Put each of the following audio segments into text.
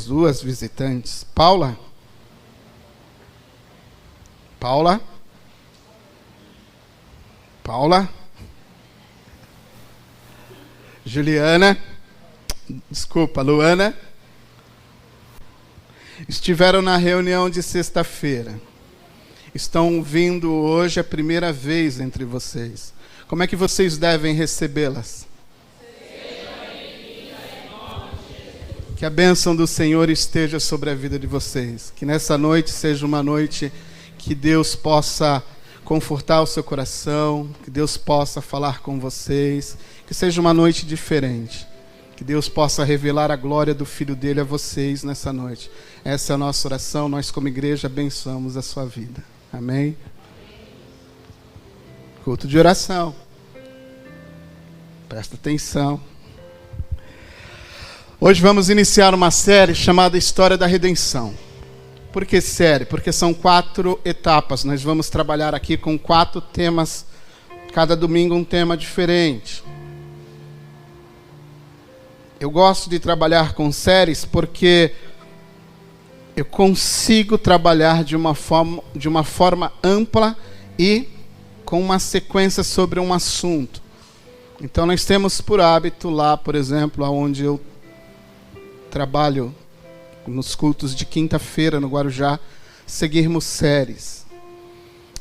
temos duas visitantes. Paula? Paula? Paula? Juliana? Desculpa, Luana? Estiveram na reunião de sexta-feira. Estão vindo hoje a primeira vez entre vocês. Como é que vocês devem recebê-las? Que a bênção do Senhor esteja sobre a vida de vocês. Que nessa noite seja uma noite que Deus possa confortar o seu coração, que Deus possa falar com vocês, que seja uma noite diferente. Que Deus possa revelar a glória do Filho dele a vocês nessa noite. Essa é a nossa oração, nós como igreja abençoamos a sua vida. Amém? Culto de oração. Presta atenção. Hoje vamos iniciar uma série chamada História da Redenção. Por que série? Porque são 4 etapas. Nós vamos trabalhar aqui com 4 temas. Cada domingo um tema diferente. Eu gosto de trabalhar com séries porque eu consigo trabalhar de uma forma ampla e com uma sequência sobre um assunto. Então nós temos por hábito lá, por exemplo, onde eu trabalho nos cultos de quinta-feira no Guarujá, seguirmos séries.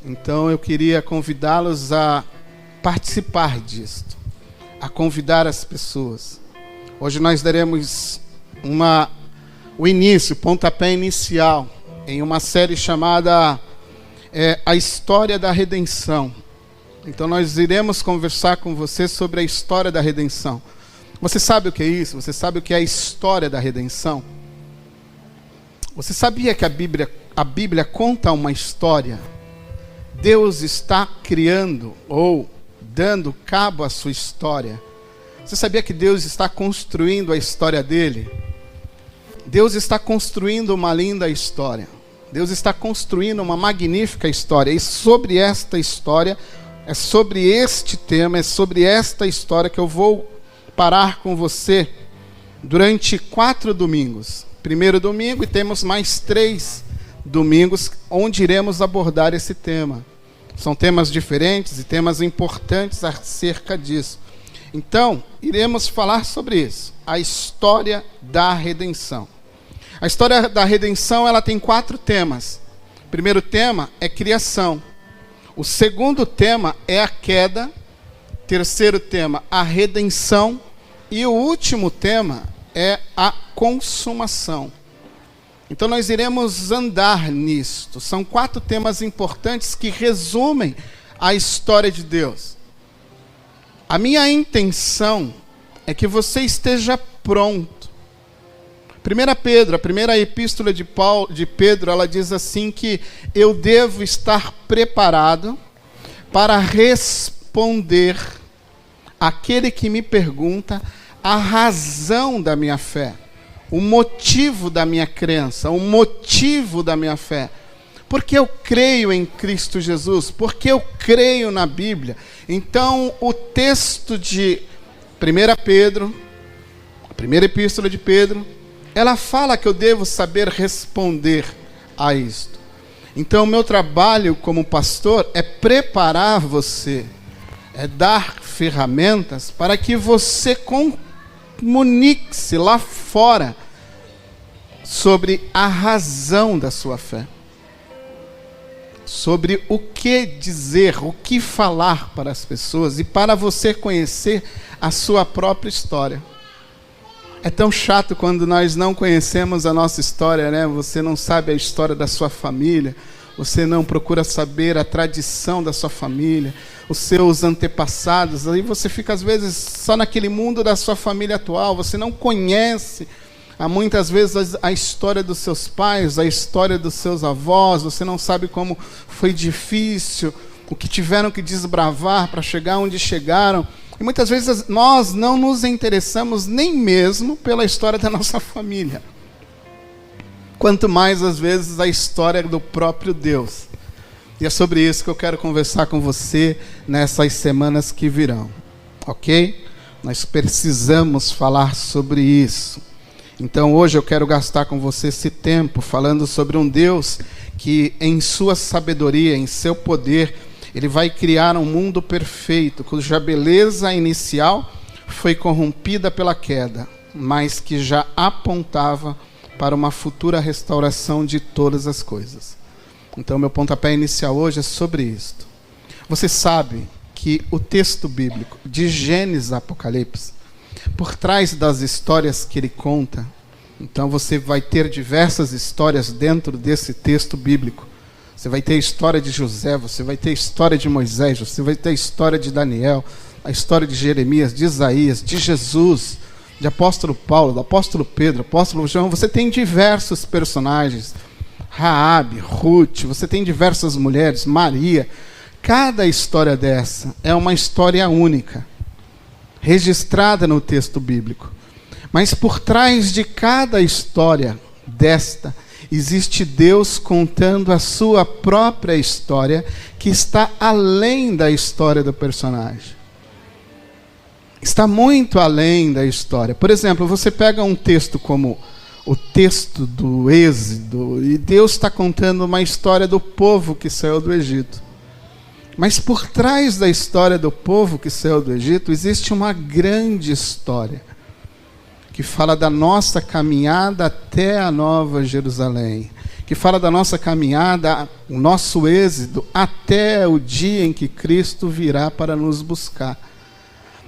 Então eu queria convidá-los a participar disto, a convidar as pessoas. Hoje nós daremos o início, pontapé inicial, em uma série chamada A História da Redenção. Então nós iremos conversar com você sobre a história da redenção. Você sabe o que é isso? Você sabe o que é a história da redenção? Você sabia que a Bíblia conta uma história? Deus está criando ou dando cabo à sua história. Você sabia que Deus está construindo a história dele? Deus está construindo uma linda história. Deus está construindo uma magnífica história. E sobre esta história, é sobre este tema, é sobre esta história que eu vou parar com você durante 4 domingos. Primeiro domingo e temos mais 3 domingos onde iremos abordar esse tema. São temas diferentes e temas importantes acerca disso. Então, iremos falar sobre isso. A história da redenção. A história da redenção, ela tem 4 temas. O primeiro tema é criação. O segundo tema é a queda. Terceiro tema, a redenção. E o último tema é a consumação. Então nós iremos andar nisto. São 4 temas importantes que resumem a história de Deus. A minha intenção é que você esteja pronto. 1 Pedro, a primeira epístola de Pedro, ela diz assim que eu devo estar preparado para responder àquele que me pergunta a razão da minha fé, o motivo da minha crença, o motivo da minha fé. Porque eu creio em Cristo Jesus, porque eu creio na Bíblia. Então, o texto de 1 Pedro, a primeira epístola de Pedro, ela fala que eu devo saber responder a isto. Então, o meu trabalho como pastor é preparar você, é dar ferramentas para que você comunique-se lá fora sobre a razão da sua fé. Sobre o que dizer, o que falar para as pessoas e para você conhecer a sua própria história. É tão chato quando nós não conhecemos a nossa história, né? Você não sabe a história da sua família, você não procura saber a tradição da sua família, os seus antepassados, aí você fica às vezes só naquele mundo da sua família atual, você não conhece muitas vezes a história dos seus pais, a história dos seus avós, você não sabe como foi difícil, o que tiveram que desbravar para chegar onde chegaram. E muitas vezes nós não nos interessamos nem mesmo pela história da nossa família. Quanto mais, às vezes, a história do próprio Deus. E é sobre isso que eu quero conversar com você nessas semanas que virão. Ok? Nós precisamos falar sobre isso. Então hoje eu quero gastar com você esse tempo falando sobre um Deus que em sua sabedoria, em seu poder, Ele vai criar um mundo perfeito, cuja beleza inicial foi corrompida pela queda, mas que já apontava para uma futura restauração de todas as coisas. Então meu pontapé inicial hoje é sobre isto. Você sabe que o texto bíblico de Gênesis a Apocalipse, por trás das histórias que ele conta, então você vai ter diversas histórias dentro desse texto bíblico. Você vai ter a história de José, você vai ter a história de Moisés, você vai ter a história de Daniel, a história de Jeremias, de Isaías, de Jesus, de apóstolo Paulo, do apóstolo Pedro, apóstolo João. Você tem diversos personagens, Raabe, Ruth, você tem diversas mulheres, Maria. Cada história dessa é uma história única, registrada no texto bíblico. Mas por trás de cada história desta, existe Deus contando a sua própria história, que está além da história do personagem. Está muito além da história. Por exemplo, você pega um texto como o texto do Êxodo, e Deus está contando uma história do povo que saiu do Egito. Mas por trás da história do povo que saiu do Egito, existe uma grande história, que fala da nossa caminhada até a Nova Jerusalém, que fala da nossa caminhada, o nosso êxodo, até o dia em que Cristo virá para nos buscar.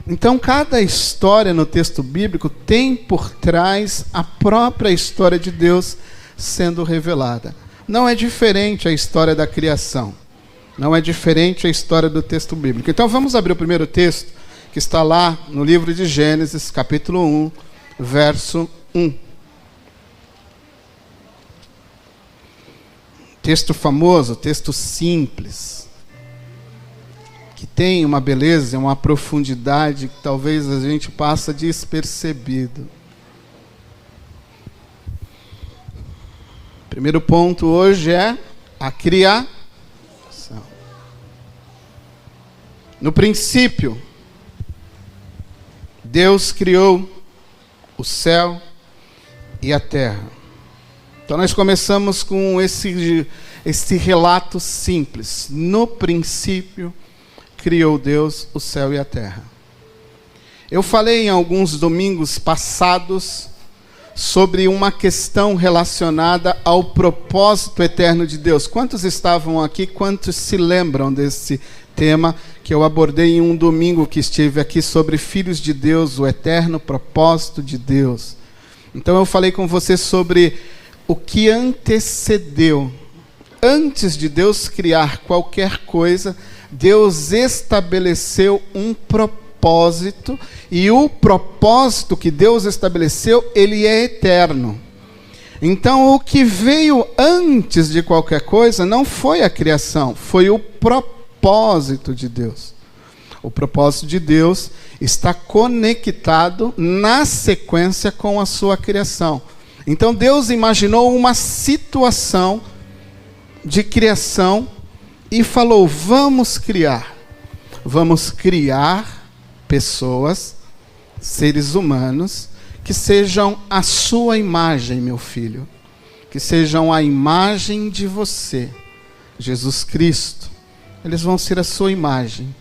Então, cada história no texto bíblico tem por trás a própria história de Deus sendo revelada. Não é diferente a história da criação. Não é diferente a história do texto bíblico. Então, vamos abrir o primeiro texto, que está lá no livro de Gênesis, capítulo 1, verso 1. Texto famoso, texto simples, que tem uma beleza, uma profundidade que talvez a gente passa despercebido. Primeiro ponto hoje é a criação. No princípio, Deus criou o céu e a terra. Então nós começamos com esse relato simples. No princípio, criou Deus o céu e a terra. Eu falei em alguns domingos passados sobre uma questão relacionada ao propósito eterno de Deus. Quantos estavam aqui? Quantos se lembram desse tema que eu abordei em um domingo que estive aqui sobre filhos de Deus, o eterno propósito de Deus? Então eu falei com você sobre o que antecedeu. Antes de Deus criar qualquer coisa, Deus estabeleceu um propósito, e o propósito que Deus estabeleceu, ele é eterno. Então, o que veio antes de qualquer coisa não foi a criação, foi o propósito de Deus. O propósito de Deus está conectado na sequência com a sua criação. Então, Deus imaginou uma situação de criação e falou: vamos criar pessoas, seres humanos, que sejam a sua imagem, meu filho, que sejam a imagem de você, Jesus Cristo. Eles vão ser a sua imagem,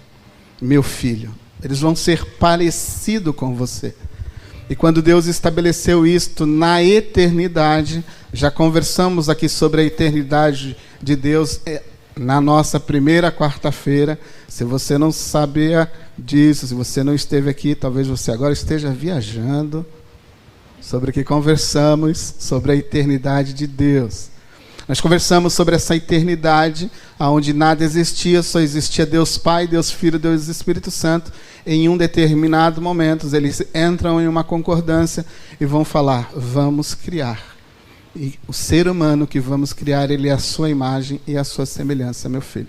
meu filho. Eles vão ser parecidos com você. E quando Deus estabeleceu isto na eternidade, já conversamos aqui sobre a eternidade de Deus na nossa primeira quarta-feira. Se você não sabia disso, se você não esteve aqui, talvez você agora esteja viajando sobre o que conversamos, sobre a eternidade de Deus. Nós conversamos sobre essa eternidade, onde nada existia, só existia Deus Pai, Deus Filho, Deus Espírito Santo. Em um determinado momento, eles entram em uma concordância e vão falar: vamos criar. E o ser humano que vamos criar, ele é a sua imagem e a sua semelhança, meu filho.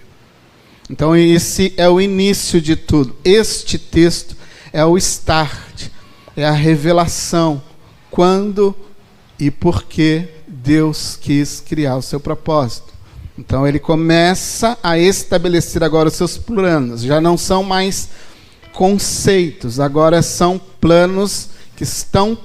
Então esse é o início de tudo. Este texto é o start, é a revelação. Quando e por que Deus quis criar o seu propósito. Então ele começa a estabelecer agora os seus planos. Já não são mais conceitos, agora são planos que estão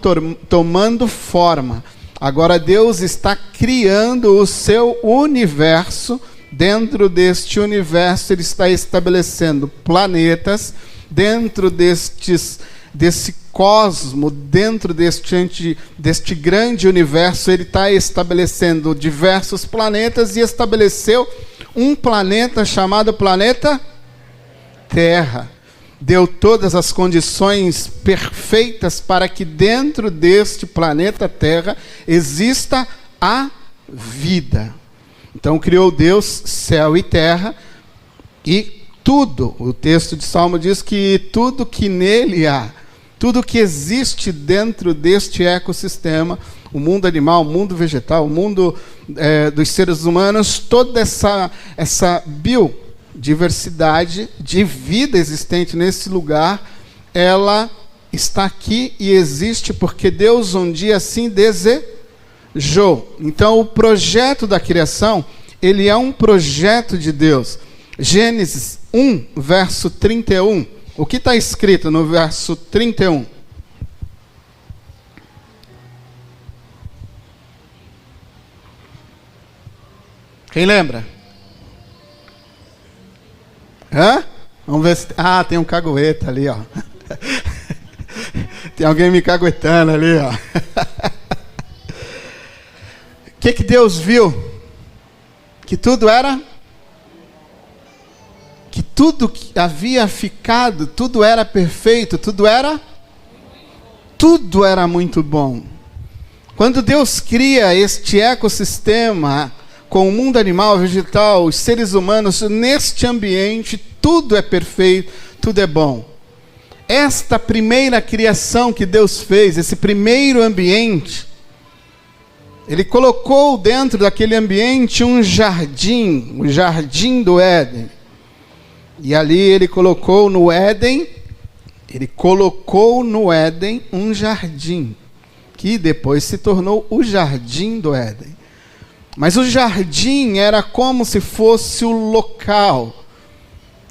tomando forma. Agora Deus está criando o seu universo. Dentro deste universo Ele está estabelecendo planetas. Dentro desse cosmo, dentro deste grande universo, Ele está estabelecendo diversos planetas e estabeleceu um planeta chamado planeta Terra. Deu todas as condições perfeitas para que dentro deste planeta Terra exista a vida. Então criou Deus céu e terra e tudo, o texto de Salmo diz que tudo que nele há, tudo que existe dentro deste ecossistema, o mundo animal, o mundo vegetal, o mundo dos seres humanos, toda essa biodiversidade de vida existente nesse lugar, ela está aqui e existe porque Deus um dia assim desejou. Então o projeto da criação, ele é um projeto de Deus. Gênesis 1, verso 31. O que está escrito no verso 31? Quem lembra? Hã? Vamos ver se... Ah, tem um cagueta ali, ó. Tem alguém me caguetando ali, ó. O que Deus viu? Que tudo era... Que tudo que havia ficado, tudo era perfeito, tudo era muito bom. Quando Deus cria este ecossistema com o mundo animal, vegetal, os seres humanos, neste ambiente, tudo é perfeito, tudo é bom. Esta primeira criação que Deus fez, esse primeiro ambiente, Ele colocou dentro daquele ambiente um jardim, o jardim do Éden. E ali Ele colocou no Éden um jardim, que depois se tornou o jardim do Éden. Mas o jardim era como se fosse o local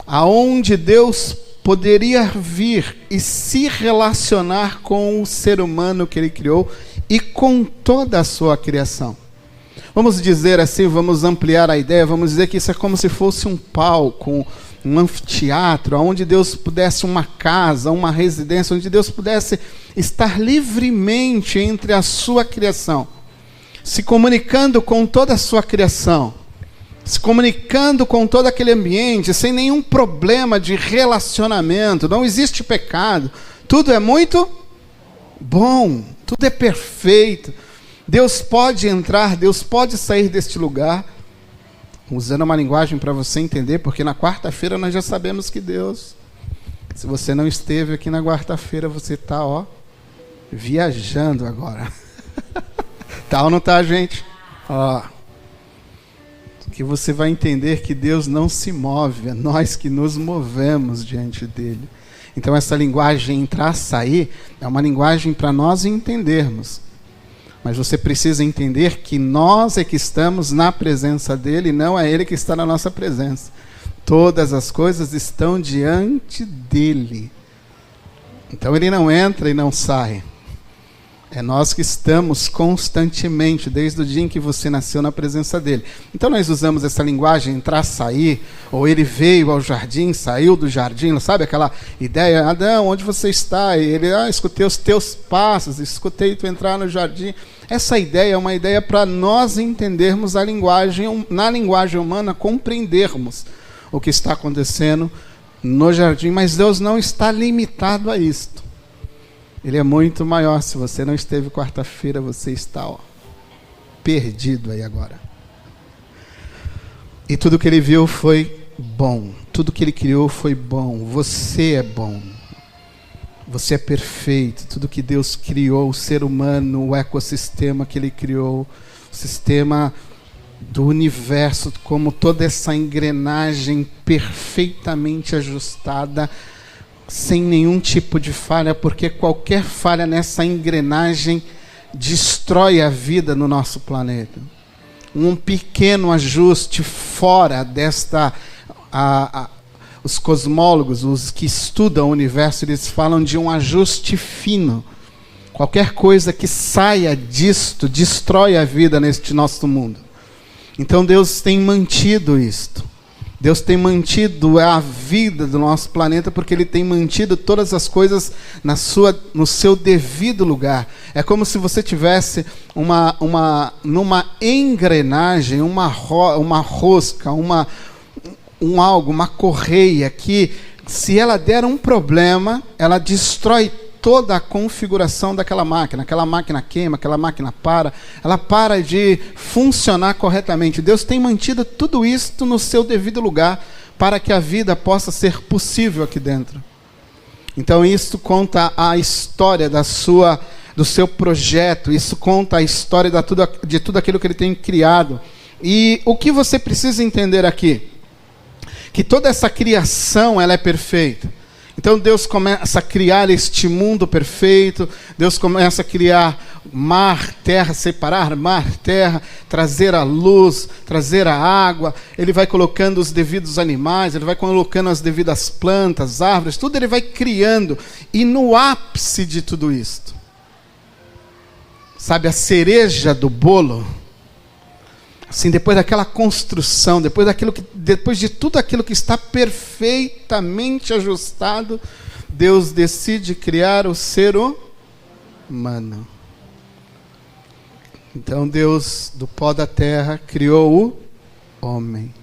aonde Deus poderia vir e se relacionar com o ser humano que Ele criou e com toda a sua criação. Vamos dizer assim, vamos ampliar a ideia, vamos dizer que isso é como se fosse um palco, um anfiteatro, onde Deus pudesse, uma casa, uma residência, onde Deus pudesse estar livremente entre a sua criação, se comunicando com toda a sua criação, se comunicando com todo aquele ambiente, sem nenhum problema de relacionamento, não existe pecado, tudo é muito bom, tudo é perfeito. Deus pode entrar, Deus pode sair deste lugar, usando uma linguagem para você entender, porque na quarta-feira nós já sabemos que Deus, se você não esteve aqui na quarta-feira, você está, viajando agora. Tá ou não tá, gente? Que você vai entender que Deus não se move, é nós que nos movemos diante dele. Então essa linguagem entrar, sair, é uma linguagem para nós entendermos. Mas você precisa entender que nós é que estamos na presença dele, não é ele que está na nossa presença. Todas as coisas estão diante dele. Então ele não entra e não sai. É nós que estamos constantemente, desde o dia em que você nasceu, na presença dele. Então nós usamos essa linguagem, entrar, sair, ou ele veio ao jardim, saiu do jardim, sabe aquela ideia, Adão, onde você está? E ele, escutei os teus passos, escutei tu entrar no jardim. Essa ideia é uma ideia para nós entendermos a linguagem, na linguagem humana, compreendermos o que está acontecendo no jardim, mas Deus não está limitado a isto. Ele é muito maior. Se você não esteve quarta-feira, você está perdido aí agora. E tudo que ele viu foi bom. Tudo que ele criou foi bom. Você é bom. Você é perfeito. Tudo que Deus criou, o ser humano, o ecossistema que ele criou, o sistema do universo, como toda essa engrenagem perfeitamente ajustada, sem nenhum tipo de falha, porque qualquer falha nessa engrenagem destrói a vida no nosso planeta. Um pequeno ajuste fora desta... os cosmólogos, os que estudam o universo, eles falam de um ajuste fino. Qualquer coisa que saia disto destrói a vida neste nosso mundo. Então Deus tem mantido isto. Deus tem mantido a vida do nosso planeta porque Ele tem mantido todas as coisas no seu devido lugar. É como se você tivesse numa engrenagem, uma rosca, uma correia que, se ela der um problema, ela destrói toda a configuração daquela máquina. Aquela máquina queima, aquela máquina ela para de funcionar corretamente. Deus tem mantido tudo isso no seu devido lugar para que a vida possa ser possível aqui dentro. Então isso conta a história do seu projeto, isso conta a história de tudo aquilo que Ele tem criado. E o que você precisa entender aqui? Que toda essa criação, ela é perfeita. Então Deus começa a criar este mundo perfeito, Deus começa a criar mar, terra, separar mar, terra, trazer a luz, trazer a água, Ele vai colocando os devidos animais, Ele vai colocando as devidas plantas, árvores, tudo Ele vai criando. E no ápice de tudo isto, sabe, a cereja do bolo, assim, depois daquela construção, depois de tudo aquilo que está perfeitamente ajustado, Deus decide criar o ser humano. Então Deus, do pó da terra, criou o homem.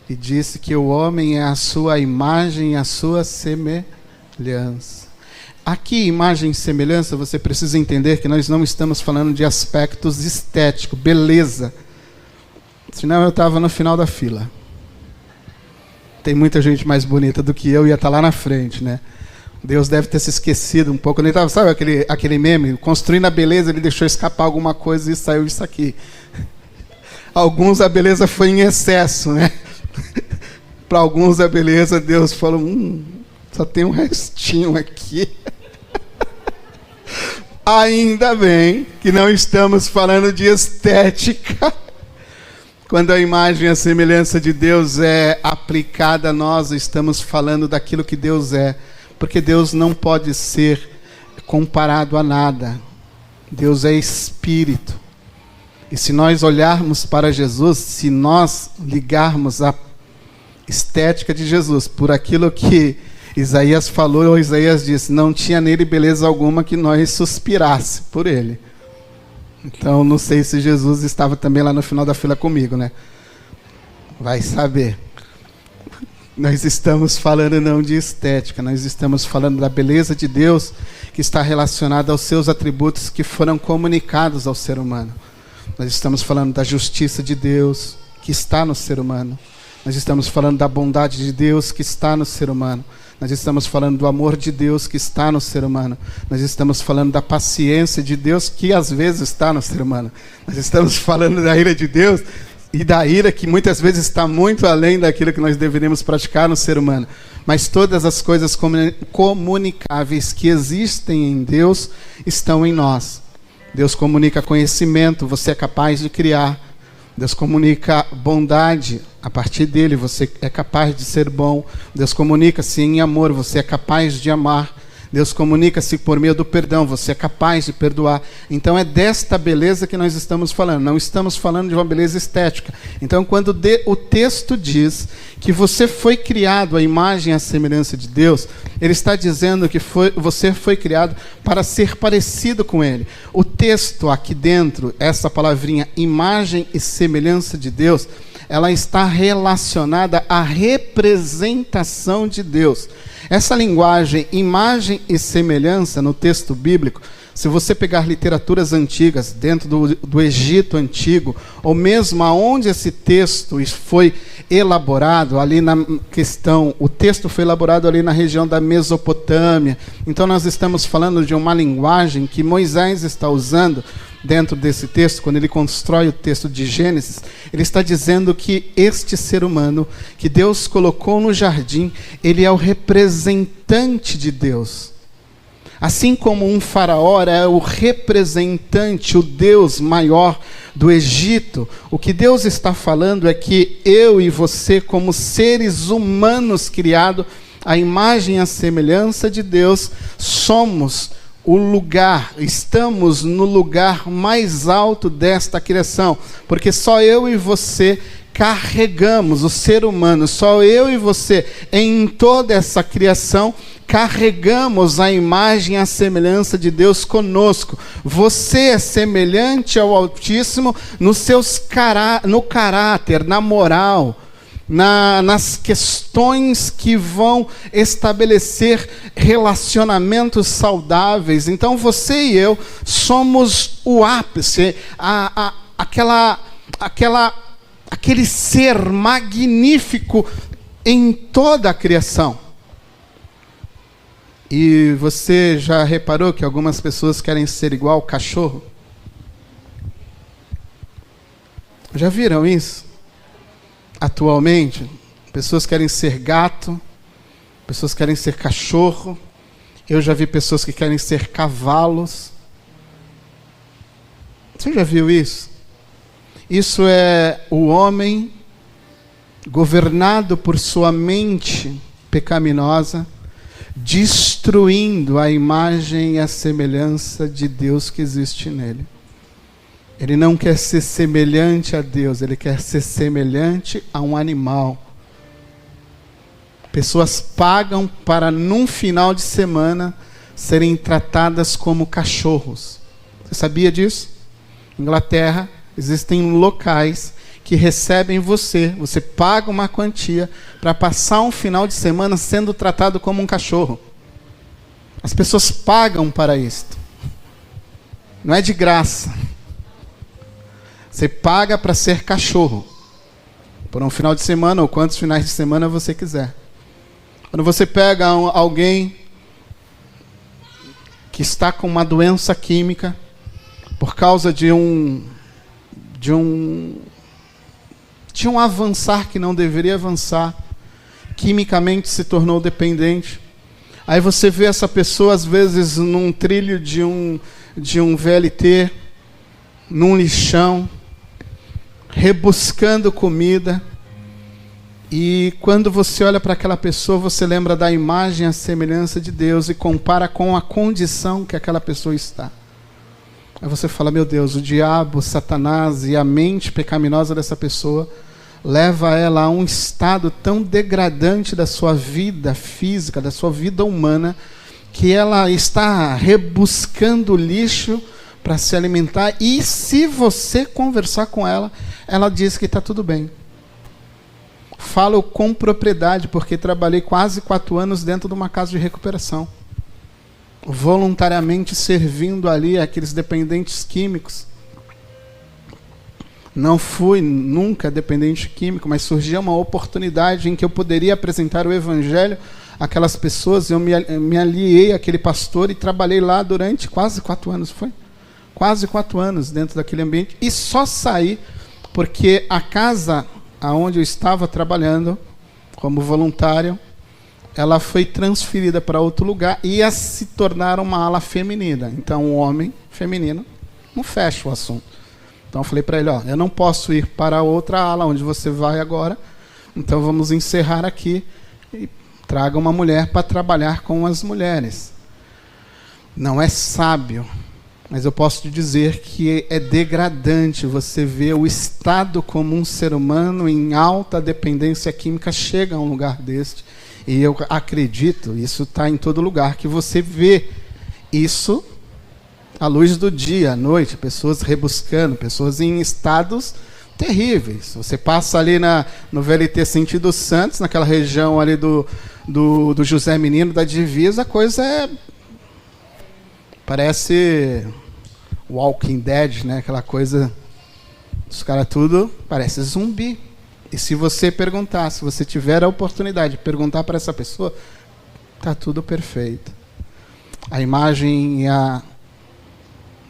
E disse que o homem é a sua imagem e a sua semelhança. Aqui, imagem e semelhança, você precisa entender que nós não estamos falando de aspectos estéticos, beleza. Senão eu estava no final da fila. Tem muita gente mais bonita do que eu, ia estar lá na frente, né? Deus deve ter se esquecido um pouco. Ele estava, sabe aquele meme? Construindo a beleza, Ele deixou escapar alguma coisa e saiu isso aqui. Alguns a beleza foi em excesso, né? Para alguns a beleza, Deus falou, só tem um restinho aqui. Ainda bem que não estamos falando de estética. Quando a imagem e a semelhança de Deus é aplicada a nós, estamos falando daquilo que Deus é. Porque Deus não pode ser comparado a nada. Deus é Espírito. E se nós olharmos para Jesus, se nós ligarmos a estética de Jesus por aquilo que Isaías falou, ou Isaías disse, não tinha nele beleza alguma que nós suspirasse por Ele. Então, não sei se Jesus estava também lá no final da fila comigo, né? Vai saber. Nós estamos falando não de estética, nós estamos falando da beleza de Deus que está relacionada aos seus atributos que foram comunicados ao ser humano. Nós estamos falando da justiça de Deus que está no ser humano. Nós estamos falando da bondade de Deus que está no ser humano. Nós estamos falando do amor de Deus que está no ser humano. Nós estamos falando da paciência de Deus que às vezes está no ser humano. Nós estamos falando da ira de Deus e da ira que muitas vezes está muito além daquilo que nós deveríamos praticar no ser humano. Mas todas as coisas comunicáveis que existem em Deus estão em nós. Deus comunica conhecimento, você é capaz de criar. Deus comunica bondade, a partir dele você é capaz de ser bom. Deus comunica-se em amor, você é capaz de amar. Deus comunica-se por meio do perdão, você é capaz de perdoar. Então é desta beleza que nós estamos falando, não estamos falando de uma beleza estética. Então quando o texto diz que você foi criado à imagem e à semelhança de Deus, ele está dizendo que você foi criado para ser parecido com Ele. O texto aqui dentro, essa palavrinha imagem e semelhança de Deus, ela está relacionada à representação de Deus. Essa linguagem, imagem e semelhança, no texto bíblico, se você pegar literaturas antigas, dentro do Egito antigo, ou mesmo aonde esse texto foi elaborado, ali na questão, o texto foi elaborado ali na região da Mesopotâmia. Então nós estamos falando de uma linguagem que Moisés está usando dentro desse texto, quando ele constrói o texto de Gênesis, ele está dizendo que este ser humano, que Deus colocou no jardim, ele é o representante de Deus. Assim como um faraó é o representante, o Deus maior do Egito, o que Deus está falando é que eu e você, como seres humanos criados à imagem e à semelhança de Deus, somos o lugar, estamos no lugar mais alto desta criação, porque só eu e você carregamos, o ser humano, só eu e você, em toda essa criação, carregamos a imagem e a semelhança de Deus conosco. Você é semelhante ao Altíssimo no caráter, na moral, nas questões que vão estabelecer relacionamentos saudáveis. Então você e eu somos o ápice, aquele ser magnífico em toda a criação. E você já reparou que algumas pessoas querem ser igual ao cachorro? Já viram isso? Atualmente, pessoas querem ser gato, pessoas querem ser cachorro. Eu já vi pessoas que querem ser cavalos. Você já viu isso? Isso é o homem governado por sua mente pecaminosa, destruindo a imagem e a semelhança de Deus que existe nele. Ele não quer ser semelhante a Deus, ele quer ser semelhante a um animal. Pessoas pagam para, num final de semana, serem tratadas como cachorros. Você sabia disso? Inglaterra, existem locais que recebem você paga uma quantia para passar um final de semana sendo tratado como um cachorro. As pessoas pagam para isto. Não é de graça. Você paga para ser cachorro. Por um final de semana, ou quantos finais de semana você quiser. Quando você pega alguém que está com uma doença química, por causa de um avançar que não deveria avançar, quimicamente se tornou dependente. Aí você vê essa pessoa, às vezes, num trilho de um VLT, num lixão, rebuscando comida. E quando você olha para aquela pessoa, você lembra da imagem e a semelhança de Deus e compara com a condição que aquela pessoa está. Aí você fala, meu Deus, o diabo, Satanás e a mente pecaminosa dessa pessoa leva ela a um estado tão degradante da sua vida física, da sua vida humana, que ela está rebuscando lixo para se alimentar. E se você conversar com ela, ela diz que está tudo bem. Falo com propriedade, porque trabalhei quase 4 anos dentro de uma casa de recuperação, voluntariamente servindo ali aqueles dependentes químicos. Não fui nunca dependente químico, mas surgia uma oportunidade em que eu poderia apresentar o evangelho àquelas pessoas. Eu me aliei àquele pastor e trabalhei lá durante quase 4 anos, foi? Quase 4 anos dentro daquele ambiente, e só saí porque a casa aonde eu estava trabalhando como voluntário, ela foi transferida para outro lugar e ia se tornar uma ala feminina. Então, o homem feminino não fecha o assunto. Então, eu falei para ele, eu não posso ir para outra ala onde você vai agora, então vamos encerrar aqui e traga uma mulher para trabalhar com as mulheres. Não é sábio, mas eu posso te dizer que é degradante você ver o estado como um ser humano em alta dependência química chega a um lugar deste. E eu acredito, isso está em todo lugar, que você vê isso à luz do dia, à noite, pessoas rebuscando, pessoas em estados terríveis. Você passa ali no VLT Sentido Santos, naquela região ali do José Menino, da divisa, a coisa parece Walking Dead, né? Aquela coisa, os caras tudo parece zumbi. E se você perguntar, se você tiver a oportunidade de perguntar para essa pessoa, está tudo perfeito. A imagem e a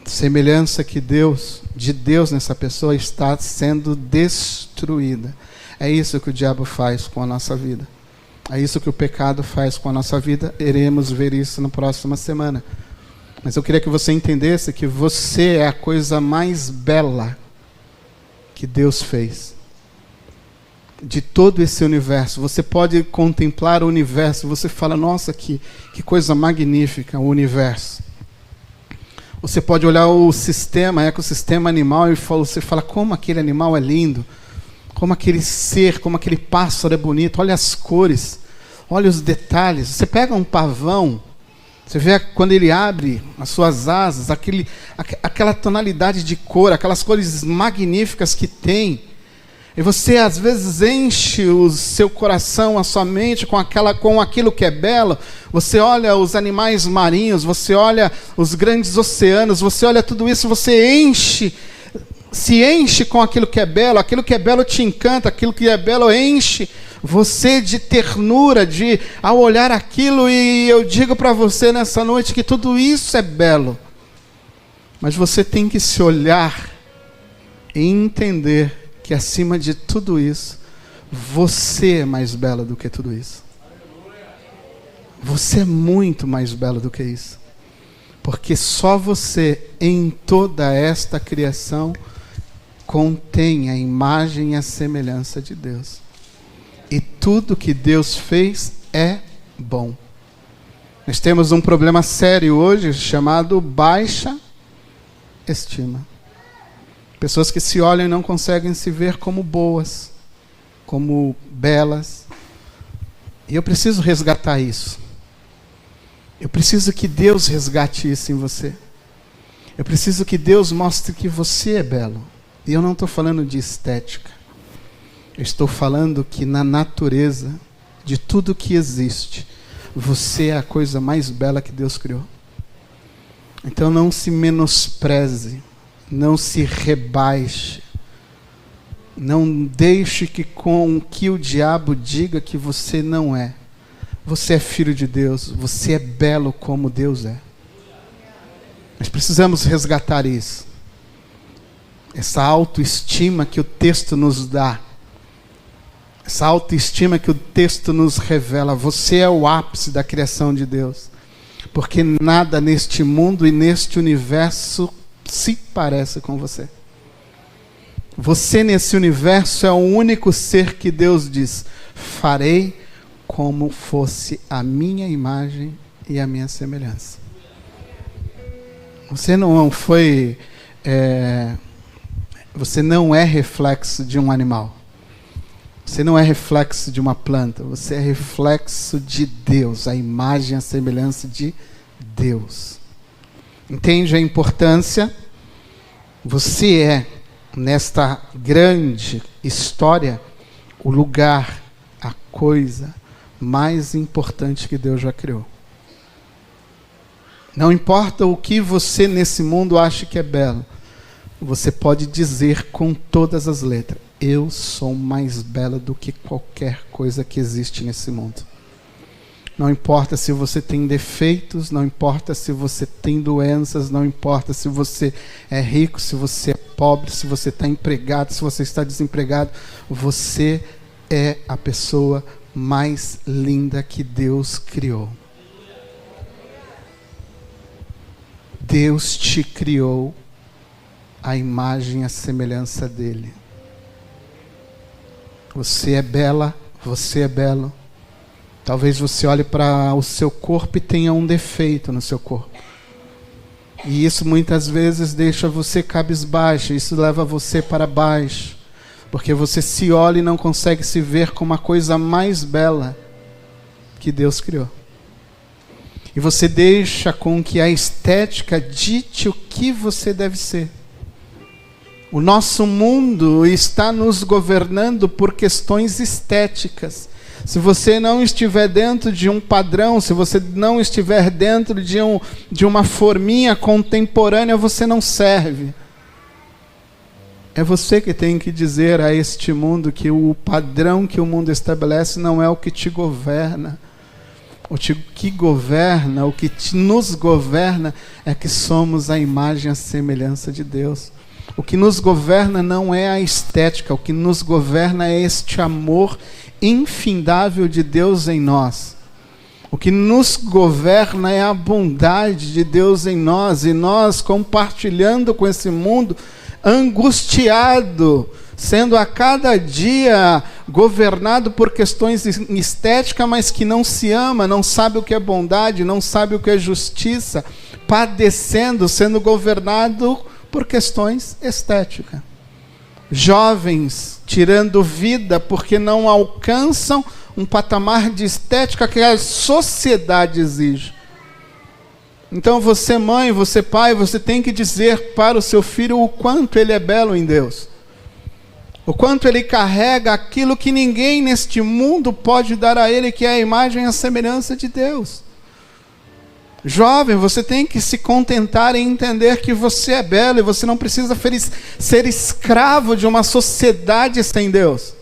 semelhança de Deus nessa pessoa está sendo destruída. É isso que o diabo faz com a nossa vida. É isso que o pecado faz com a nossa vida. Iremos ver isso na próxima semana. Mas eu queria que você entendesse que você é a coisa mais bela que Deus fez. De todo esse universo. Você pode contemplar o universo. Você fala, nossa, que coisa magnífica o universo. Você pode olhar o ecossistema animal, e você fala, como aquele animal é lindo, como aquele ser, como aquele pássaro é bonito, olha as cores, olha os detalhes. Você pega um pavão, você vê quando ele abre as suas asas, aquela tonalidade de cor, aquelas cores magníficas que tem. E você às vezes enche o seu coração, a sua mente com aquilo que é belo. Você olha os animais marinhos, você olha os grandes oceanos, você olha tudo isso, você se enche com aquilo que é belo te encanta, aquilo que é belo enche você de ternura, ao olhar aquilo. E eu digo para você nessa noite que tudo isso é belo. Mas você tem que se olhar e entender que acima de tudo isso, você é mais bela do que tudo isso. Você é muito mais belo do que isso. Porque só você, em toda esta criação, contém a imagem e a semelhança de Deus. E tudo que Deus fez é bom. Nós temos um problema sério hoje chamado baixa estima. Pessoas que se olham e não conseguem se ver como boas, como belas. E eu preciso resgatar isso. Eu preciso que Deus resgate isso em você. Eu preciso que Deus mostre que você é belo. E eu não estou falando de estética. Eu estou falando que na natureza de tudo que existe, você é a coisa mais bela que Deus criou. Então não se menospreze. Não se rebaixe. Não deixe com que o diabo diga que você não é. Você é filho de Deus. Você é belo como Deus é. Nós precisamos resgatar isso. Essa autoestima que o texto nos dá. Essa autoestima que o texto nos revela. Você é o ápice da criação de Deus. Porque nada neste mundo e neste universo se parece com você. Você nesse universo é o único ser que Deus diz: farei como fosse a minha imagem e a minha semelhança. Você não foi, você não é reflexo de um animal. Você não é reflexo de uma planta. Você é reflexo de Deus, a imagem e a semelhança de Deus. Entende a importância? Você é, nesta grande história, o lugar, a coisa mais importante que Deus já criou. Não importa o que você nesse mundo acha que é belo, você pode dizer com todas as letras: eu sou mais bela do que qualquer coisa que existe nesse mundo. Não importa se você tem defeitos, não importa se você tem doenças, não importa se você é rico, se você é pobre, se você está empregado, se você está desempregado, você é a pessoa mais linda que Deus criou. Deus te criou à imagem e à semelhança dele. Você é bela, você é belo. Talvez você olhe para o seu corpo e tenha um defeito no seu corpo. E isso muitas vezes deixa você cabisbaixo, isso leva você para baixo. Porque você se olha e não consegue se ver como a coisa mais bela que Deus criou. E você deixa com que a estética dite o que você deve ser. O nosso mundo está nos governando por questões estéticas. Se você não estiver dentro de um padrão, se você não estiver dentro de uma forminha contemporânea, você não serve. É você que tem que dizer a este mundo que o padrão que o mundo estabelece não é o que te governa. O que governa, o que nos governa é que somos a imagem e a semelhança de Deus. O que nos governa não é a estética, o que nos governa é este amor infindável de Deus em nós. O que nos governa é a bondade de Deus em nós, e nós compartilhando com esse mundo, angustiado, sendo a cada dia governado por questões estéticas, mas que não se ama, não sabe o que é bondade, não sabe o que é justiça, padecendo, sendo governado por questões estéticas. Jovens tirando vida porque não alcançam um patamar de estética que a sociedade exige. Então você, mãe, você, pai, você tem que dizer para o seu filho o quanto ele é belo em Deus. O quanto ele carrega aquilo que ninguém neste mundo pode dar a ele, que é a imagem e a semelhança de Deus. Jovem, você tem que se contentar em entender que você é belo e você não precisa ser escravo de uma sociedade sem Deus.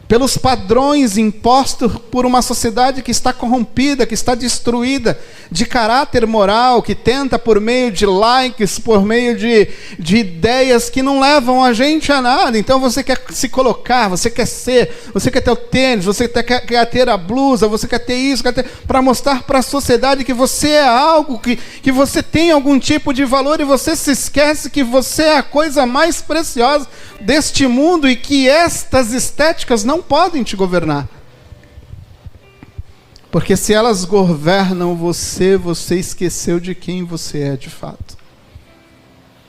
Pelos padrões impostos por uma sociedade que está corrompida, que está destruída, de caráter moral, que tenta por meio de likes, por meio de ideias que não levam a gente a nada. Então você quer se colocar, você quer ter o tênis, você quer ter a blusa, você quer ter isso, para mostrar para a sociedade que você é algo, que você tem algum tipo de valor, e você se esquece que você é a coisa mais preciosa deste mundo e que estas estéticas não podem te governar. Porque se elas governam você, você esqueceu de quem você é de fato.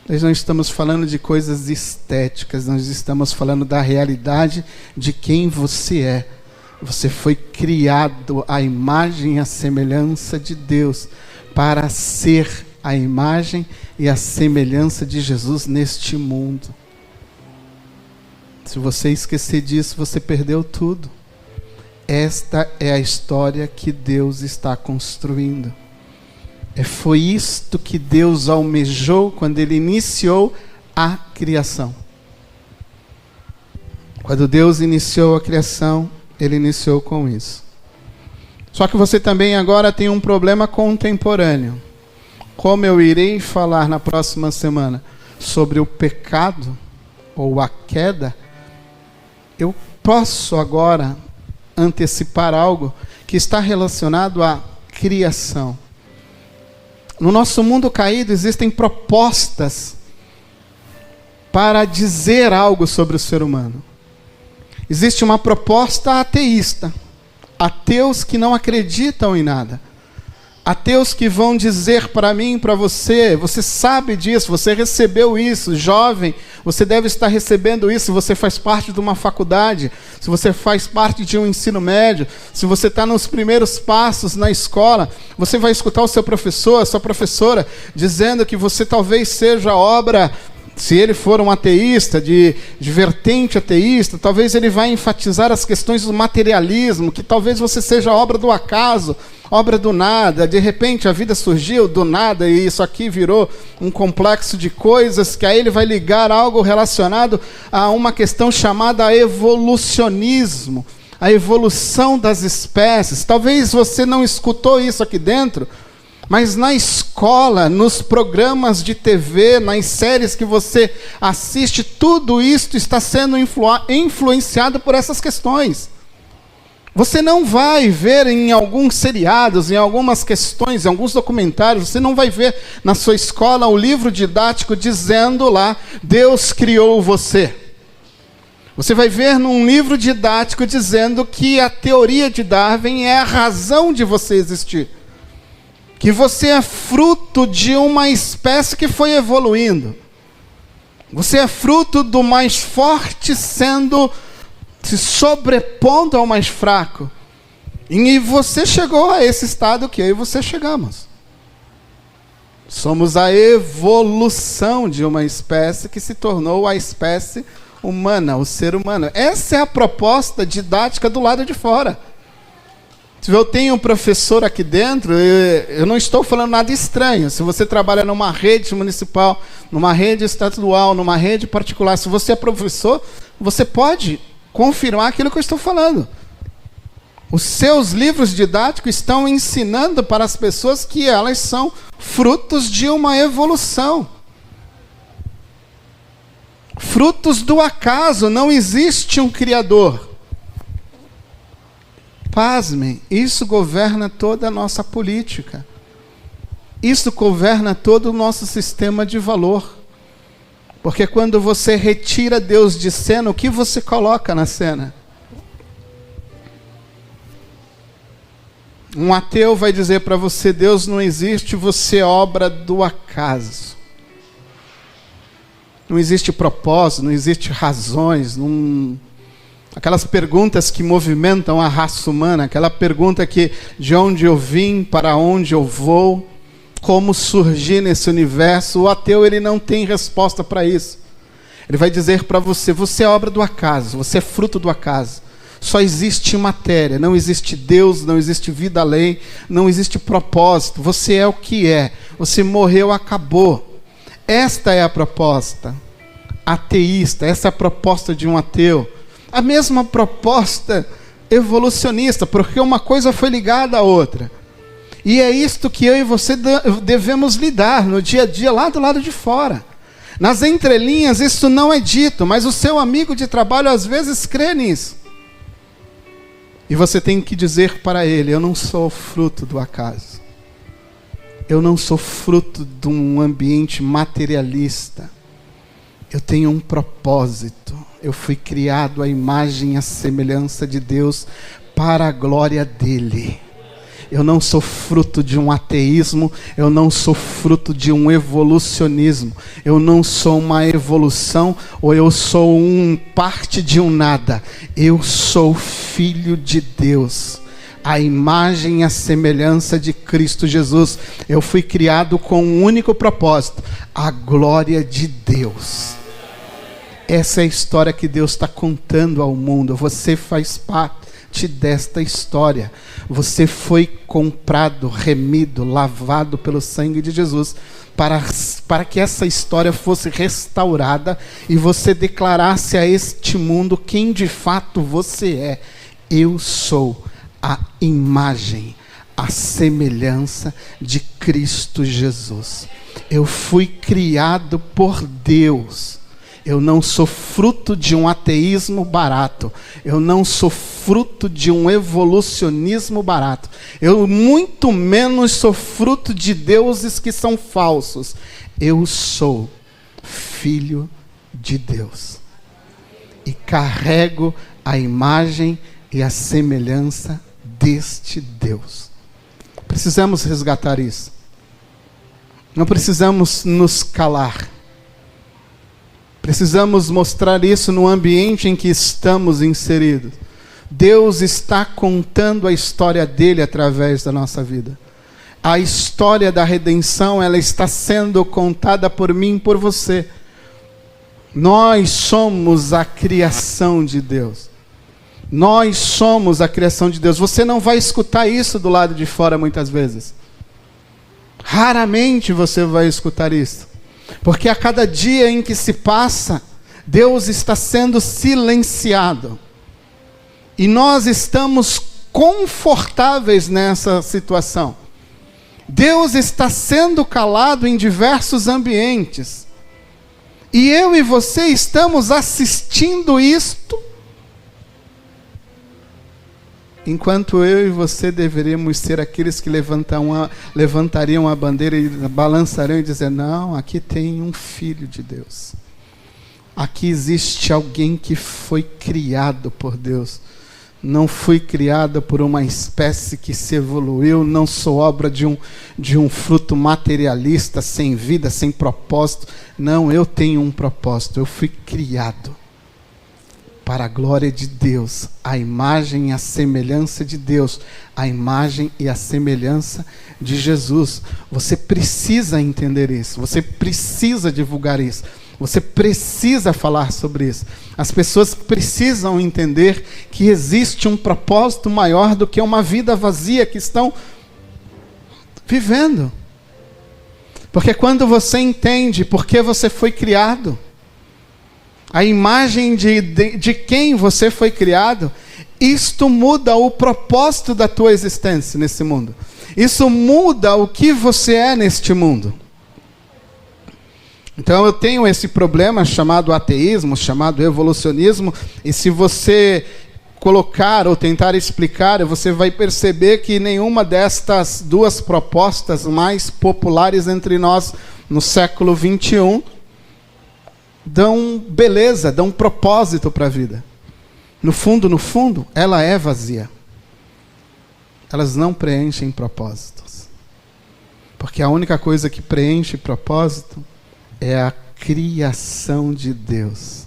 Nós não estamos falando de coisas estéticas, nós estamos falando da realidade de quem você é. Você foi criado à imagem e à semelhança de Deus, para ser a imagem e a semelhança de Jesus neste mundo. Se você esquecer disso, você perdeu tudo. Esta é a história que Deus está construindo. Foi isto que Deus almejou quando Ele iniciou a criação. Quando Deus iniciou a criação, Ele iniciou com isso. Só que você também agora tem um problema contemporâneo. Como eu irei falar na próxima semana sobre o pecado ou a queda, eu posso agora antecipar algo que está relacionado à criação. No nosso mundo caído existem propostas para dizer algo sobre o ser humano. Existe uma proposta ateísta. Ateus que não acreditam em nada. Ateus que vão dizer para mim, para você, você sabe disso, você recebeu isso, jovem, você deve estar recebendo isso, se você faz parte de uma faculdade, se você faz parte de um ensino médio, se você está nos primeiros passos na escola, você vai escutar o seu professor, a sua professora, dizendo que você talvez seja obra, se ele for um ateísta, de vertente ateísta, talvez ele vai enfatizar as questões do materialismo, que talvez você seja obra do acaso, obra do nada, de repente a vida surgiu do nada e isso aqui virou um complexo de coisas, que aí ele vai ligar algo relacionado a uma questão chamada evolucionismo, a evolução das espécies. Talvez você não escutou isso aqui dentro, mas na escola, nos programas de TV, nas séries que você assiste, tudo isso está sendo influenciado por essas questões. Você não vai ver em alguns seriados, em algumas questões, em alguns documentários, você não vai ver na sua escola o livro didático dizendo lá, Deus criou você. Você vai ver num livro didático dizendo que a teoria de Darwin é a razão de você existir. Que você é fruto de uma espécie que foi evoluindo. Você é fruto do mais forte se sobrepondo ao mais fraco. E você chegou a esse estado que eu e você chegamos. Somos a evolução de uma espécie que se tornou a espécie humana, o ser humano. Essa é a proposta didática do lado de fora. Se eu tenho um professor aqui dentro, eu não estou falando nada estranho. Se você trabalha numa rede municipal, numa rede estadual, numa rede particular, se você é professor, você pode confirmar aquilo que eu estou falando. Os seus livros didáticos estão ensinando para as pessoas que elas são frutos de uma evolução. Frutos do acaso, não existe um criador. Pasmem, isso governa toda a nossa política. Isso governa todo o nosso sistema de valor. Porque quando você retira Deus de cena, o que você coloca na cena? Um ateu vai dizer para você: Deus não existe, você é obra do acaso. Não existe propósito, não existe razões, aquelas perguntas que movimentam a raça humana, aquela pergunta que de onde eu vim, para onde eu vou, como surgir nesse universo. O ateu, ele não tem resposta para isso. Ele vai dizer para você: você é obra do acaso, você é fruto do acaso. Só existe matéria, não existe Deus, não existe vida além, não existe propósito. Você é o que é, você morreu, acabou. Esta é a proposta ateísta, essa é a proposta de um ateu. A mesma proposta evolucionista, porque uma coisa foi ligada à outra. E é isto que eu e você devemos lidar no dia a dia, lá do lado de fora. Nas entrelinhas isso não é dito, mas o seu amigo de trabalho às vezes crê nisso. E você tem que dizer para ele: eu não sou fruto do acaso. Eu não sou fruto de um ambiente materialista. Eu tenho um propósito. Eu fui criado à imagem e à semelhança de Deus para a glória dele. Eu não sou fruto de um ateísmo, eu não sou fruto de um evolucionismo, eu não sou uma evolução, ou eu sou parte de um nada. Eu sou filho de Deus, a imagem e a semelhança de Cristo Jesus. Eu fui criado com um único propósito: a glória de Deus. Essa é a história que Deus está contando ao mundo. Você faz parte desta história. Você foi comprado, remido, lavado pelo sangue de Jesus para que essa história fosse restaurada e você declarasse a este mundo quem de fato você é. Eu sou a imagem, a semelhança de Cristo Jesus. Eu fui criado por Deus. Eu não sou fruto de um ateísmo barato. Eu não sou fruto de um evolucionismo barato. Eu muito menos sou fruto de deuses que são falsos. Eu sou filho de Deus. E carrego a imagem e a semelhança deste Deus. Precisamos resgatar isso. Não precisamos nos calar. Precisamos mostrar isso no ambiente em que estamos inseridos. Deus está contando a história dele através da nossa vida. A história da redenção, ela está sendo contada por mim e por você. Nós somos a criação de Deus. Nós somos a criação de Deus. Você não vai escutar isso do lado de fora muitas vezes. Raramente você vai escutar isso. Porque a cada dia em que se passa, Deus está sendo silenciado. E nós estamos confortáveis nessa situação. Deus está sendo calado em diversos ambientes. E eu e você estamos assistindo isto, enquanto eu e você deveríamos ser aqueles que levantariam a bandeira e balançariam e dizer: não, aqui tem um filho de Deus. Aqui existe alguém que foi criado por Deus. Não fui criado por uma espécie que se evoluiu, não sou obra de um fruto materialista, sem vida, sem propósito. Não, eu tenho um propósito, eu fui criado para a glória de Deus, a imagem e a semelhança de Deus, a imagem e a semelhança de Jesus. Você precisa entender isso, você precisa divulgar isso, você precisa falar sobre isso. As pessoas precisam entender que existe um propósito maior do que uma vida vazia que estão vivendo. Porque quando você entende por que você foi criado, a imagem de quem você foi criado, isto muda o propósito da tua existência nesse mundo. Isso muda o que você é neste mundo. Então eu tenho esse problema chamado ateísmo, chamado evolucionismo, e se você colocar ou tentar explicar, você vai perceber que nenhuma destas duas propostas mais populares entre nós no século 21 dão beleza, dão propósito para a vida. No fundo, ela é vazia. elas não preenchem propósitos. Porque a única coisa que preenche propósito é a criação de Deus.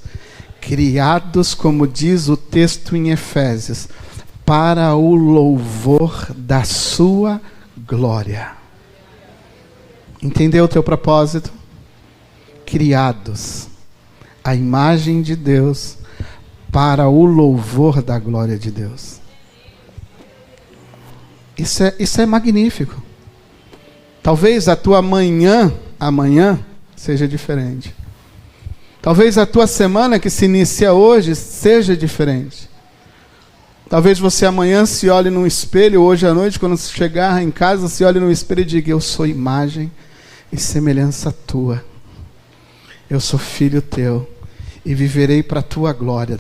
Criados, como diz o texto em Efésios, para o louvor da sua glória. Entendeu o teu propósito? Criados à imagem de Deus, para o louvor da glória de Deus. Isso é magnífico. Talvez a tua amanhã seja diferente. Talvez a tua semana que se inicia hoje seja diferente. Talvez você amanhã se olhe no espelho, hoje à noite, quando chegar em casa, se olhe no espelho e diga: eu sou imagem e semelhança tua. Eu sou filho teu e viverei para a tua glória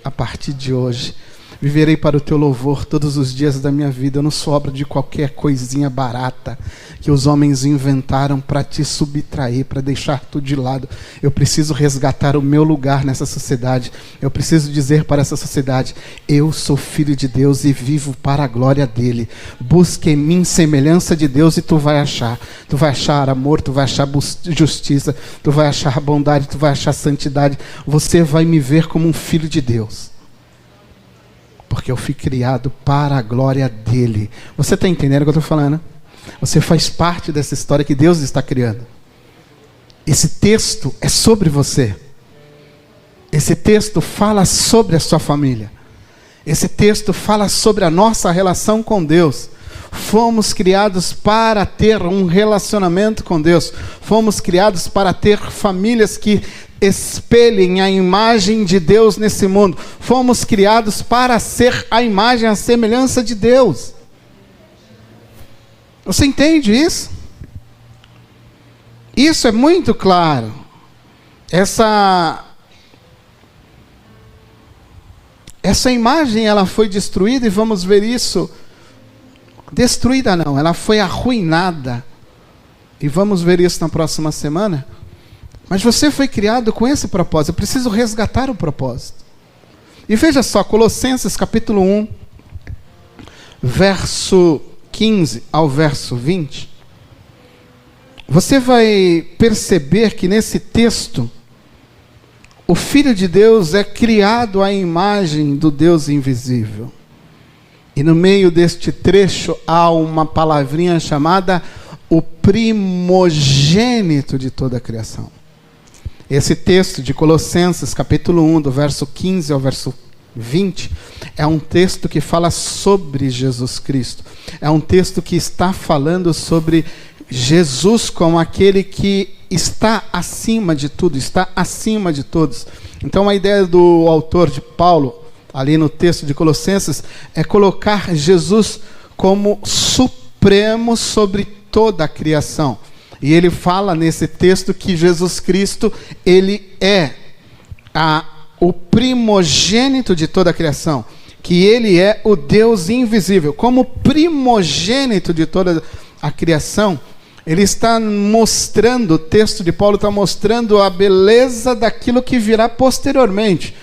a partir de hoje. Viverei para o teu louvor todos os dias da minha vida. Eu não sou obra de qualquer coisinha barata que os homens inventaram para te subtrair, para deixar tu de lado. Eu preciso resgatar o meu lugar nessa sociedade. Eu preciso dizer para essa sociedade: eu sou filho de Deus e vivo para a glória dele. Busque em mim semelhança de Deus e tu vai achar. Tu vai achar amor, tu vai achar justiça, tu vai achar bondade, tu vai achar santidade. Você vai me ver como um filho de Deus. Porque eu fui criado para a glória dele. Você está entendendo o que eu estou falando? Você faz parte dessa história que Deus está criando. Esse texto é sobre você. Esse texto fala sobre a sua família. Esse texto fala sobre a nossa relação com Deus. Fomos criados para ter um relacionamento com Deus. Fomos criados para ter famílias que espelhem a imagem de Deus nesse mundo. Fomos criados para ser a imagem, a semelhança de Deus. Você entende isso? Isso é muito claro. Essa imagem, ela foi destruída, e vamos ver isso. Destruída não, ela foi arruinada. E vamos ver isso na próxima semana. Mas você foi criado com esse propósito. Eu preciso resgatar o propósito. E veja só, Colossenses capítulo 1, verso 15 ao verso 20. Você vai perceber que nesse texto, o Filho de Deus é criado à imagem do Deus invisível. E no meio deste trecho há uma palavrinha chamada o primogênito de toda a criação. Esse texto de Colossenses, capítulo 1, do verso 15 ao verso 20, é um texto que fala sobre Jesus Cristo. É um texto que está falando sobre Jesus como aquele que está acima de tudo, está acima de todos. Então a ideia do autor de Paulo, ali no texto de Colossenses, é colocar Jesus como supremo sobre toda a criação. E ele fala nesse texto que Jesus Cristo, ele é o primogênito de toda a criação, que ele é o Deus invisível. Como primogênito de toda a criação, ele está mostrando, o texto de Paulo está mostrando a beleza daquilo que virá posteriormente.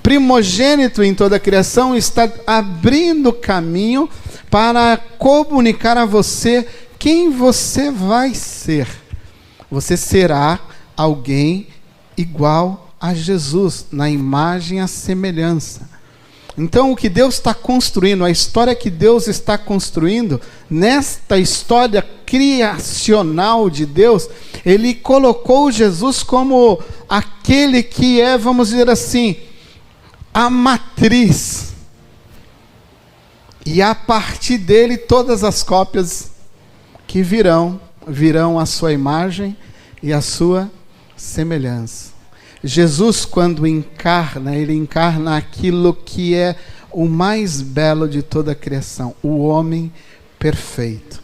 Primogênito em toda a criação está abrindo caminho para comunicar a você quem você vai ser. Você será alguém igual a Jesus, na imagem e a semelhança. Então o que Deus está construindo, a história que Deus está construindo, nesta história criacional de Deus, Ele colocou Jesus como aquele que é, vamos dizer assim, a matriz. E a partir dele todas as cópias que virão a sua imagem e a sua semelhança. Jesus, quando encarna, ele encarna aquilo que é o mais belo de toda a criação, o homem perfeito.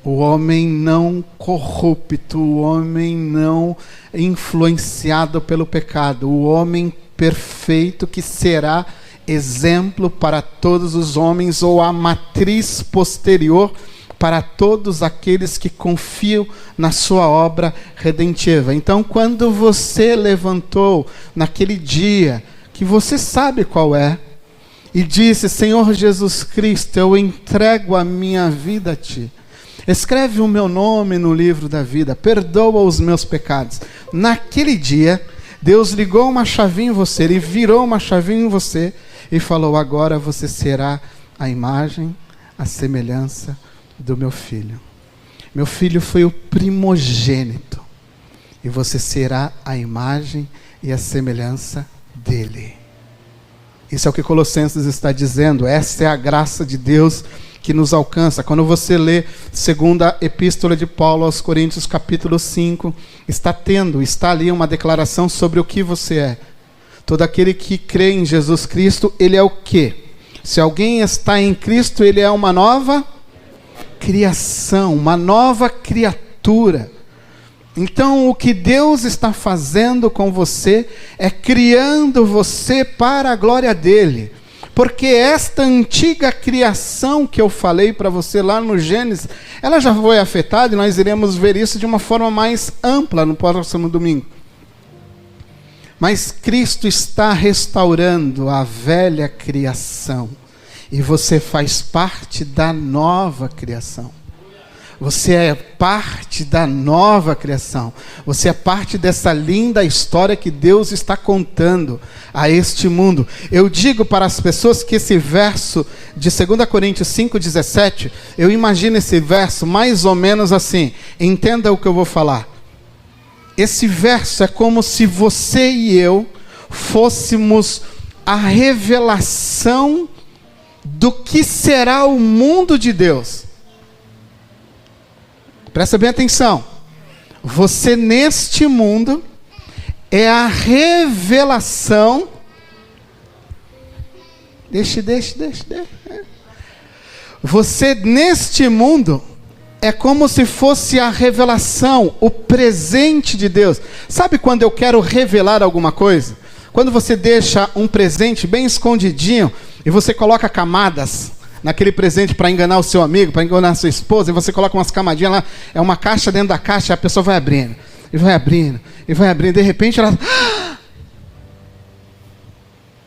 O homem não corrupto, o homem não influenciado pelo pecado, o homem perfeito que será exemplo para todos os homens, ou a matriz posterior para todos aqueles que confiam na sua obra redentiva. Então, quando você levantou naquele dia, que você sabe qual é, e disse: Senhor Jesus Cristo, eu entrego a minha vida a Ti. Escreve o meu nome no livro da vida, perdoa os meus pecados. Naquele dia, Deus ligou uma chavinha em você, Ele virou uma chavinha em você e falou: agora você será a imagem, a semelhança do meu filho. Meu filho foi o primogênito e você será a imagem e a semelhança dele. Isso é o que Colossenses está dizendo. Essa é a graça de Deus que nos alcança. Quando você lê segunda epístola de Paulo aos Coríntios, capítulo 5, está ali uma declaração sobre o que você é. Todo aquele que crê em Jesus Cristo, ele é o quê? Se alguém está em Cristo, ele é uma nova criação, uma nova criatura. Então, o que Deus está fazendo com você é criando você para a glória dele. Porque esta antiga criação que eu falei para você lá no Gênesis, ela já foi afetada e nós iremos ver isso de uma forma mais ampla no próximo domingo. Mas Cristo está restaurando a velha criação. E você faz parte da nova criação. Você é parte da nova criação. Você é parte dessa linda história que Deus está contando a este mundo. Eu digo para as pessoas que esse verso de 2 Coríntios 5,17, eu imagino esse verso mais ou menos assim. Entenda o que eu vou falar. Esse verso é como se você e eu fôssemos a revelação do que será o mundo de Deus. Presta bem atenção. Você neste mundo é a revelação. Deixa. Você neste mundo é como se fosse a revelação, o presente de Deus. Sabe quando eu quero revelar alguma coisa? Quando você deixa um presente bem escondidinho e você coloca camadas naquele presente para enganar o seu amigo, para enganar a sua esposa, e você coloca umas camadinhas lá, é uma caixa dentro da caixa, e a pessoa vai abrindo, e vai abrindo, e vai abrindo, de repente ela...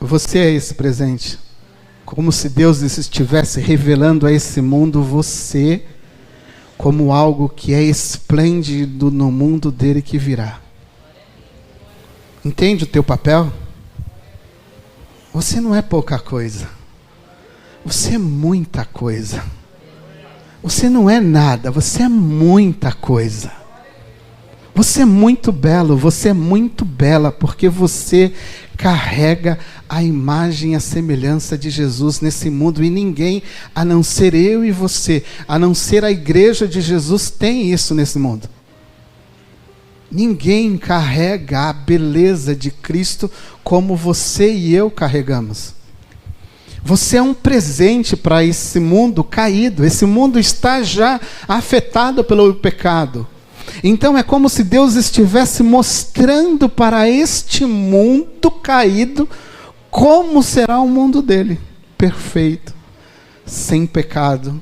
Você é esse presente. Como se Deus estivesse revelando a esse mundo você como algo que é esplêndido no mundo dele que virá. Entende o teu papel? Você não é pouca coisa. Você é muita coisa. Você não é nada, você é muita coisa. Você é muito belo, você é muito bela, porque você carrega a imagem e a semelhança de Jesus nesse mundo, e ninguém, a não ser eu e você, a não ser a igreja de Jesus, tem isso nesse mundo. Ninguém carrega a beleza de Cristo como você e eu carregamos. Você é um presente para esse mundo caído. Esse mundo está já afetado pelo pecado. Então é como se Deus estivesse mostrando para este mundo caído como será o mundo dele. Perfeito, sem pecado,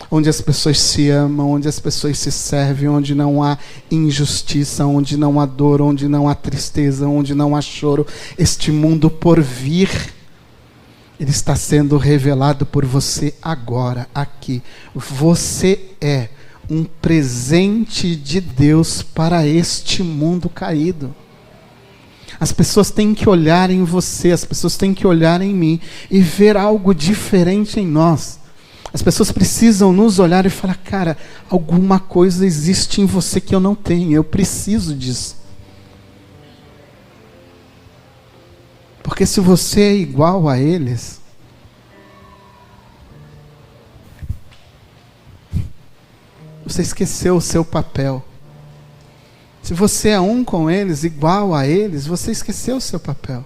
onde as pessoas se amam, onde as pessoas se servem, onde não há injustiça, onde não há dor, onde não há tristeza, onde não há choro. Este mundo por vir, ele está sendo revelado por você agora, aqui. Você é um presente de Deus para este mundo caído. As pessoas têm que olhar em você, as pessoas têm que olhar em mim e ver algo diferente em nós. As pessoas precisam nos olhar e falar: cara, alguma coisa existe em você que eu não tenho, eu preciso disso. Porque se você é igual a eles, você esqueceu o seu papel. Se você é um com eles, igual a eles, você esqueceu o seu papel.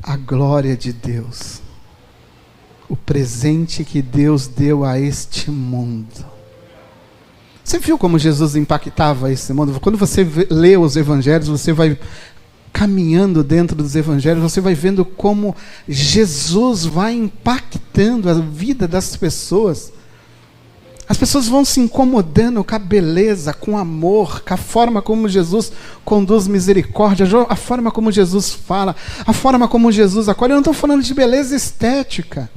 A glória de Deus, o presente que Deus deu a este mundo. Você viu como Jesus impactava esse mundo? Quando você lê os evangelhos, você vai caminhando dentro dos evangelhos, você vai vendo como Jesus vai impactando a vida das pessoas. As pessoas vão se incomodando com a beleza, com o amor, com a forma como Jesus conduz misericórdia, a forma como Jesus fala, a forma como Jesus acolhe. Eu não estou falando de beleza estética.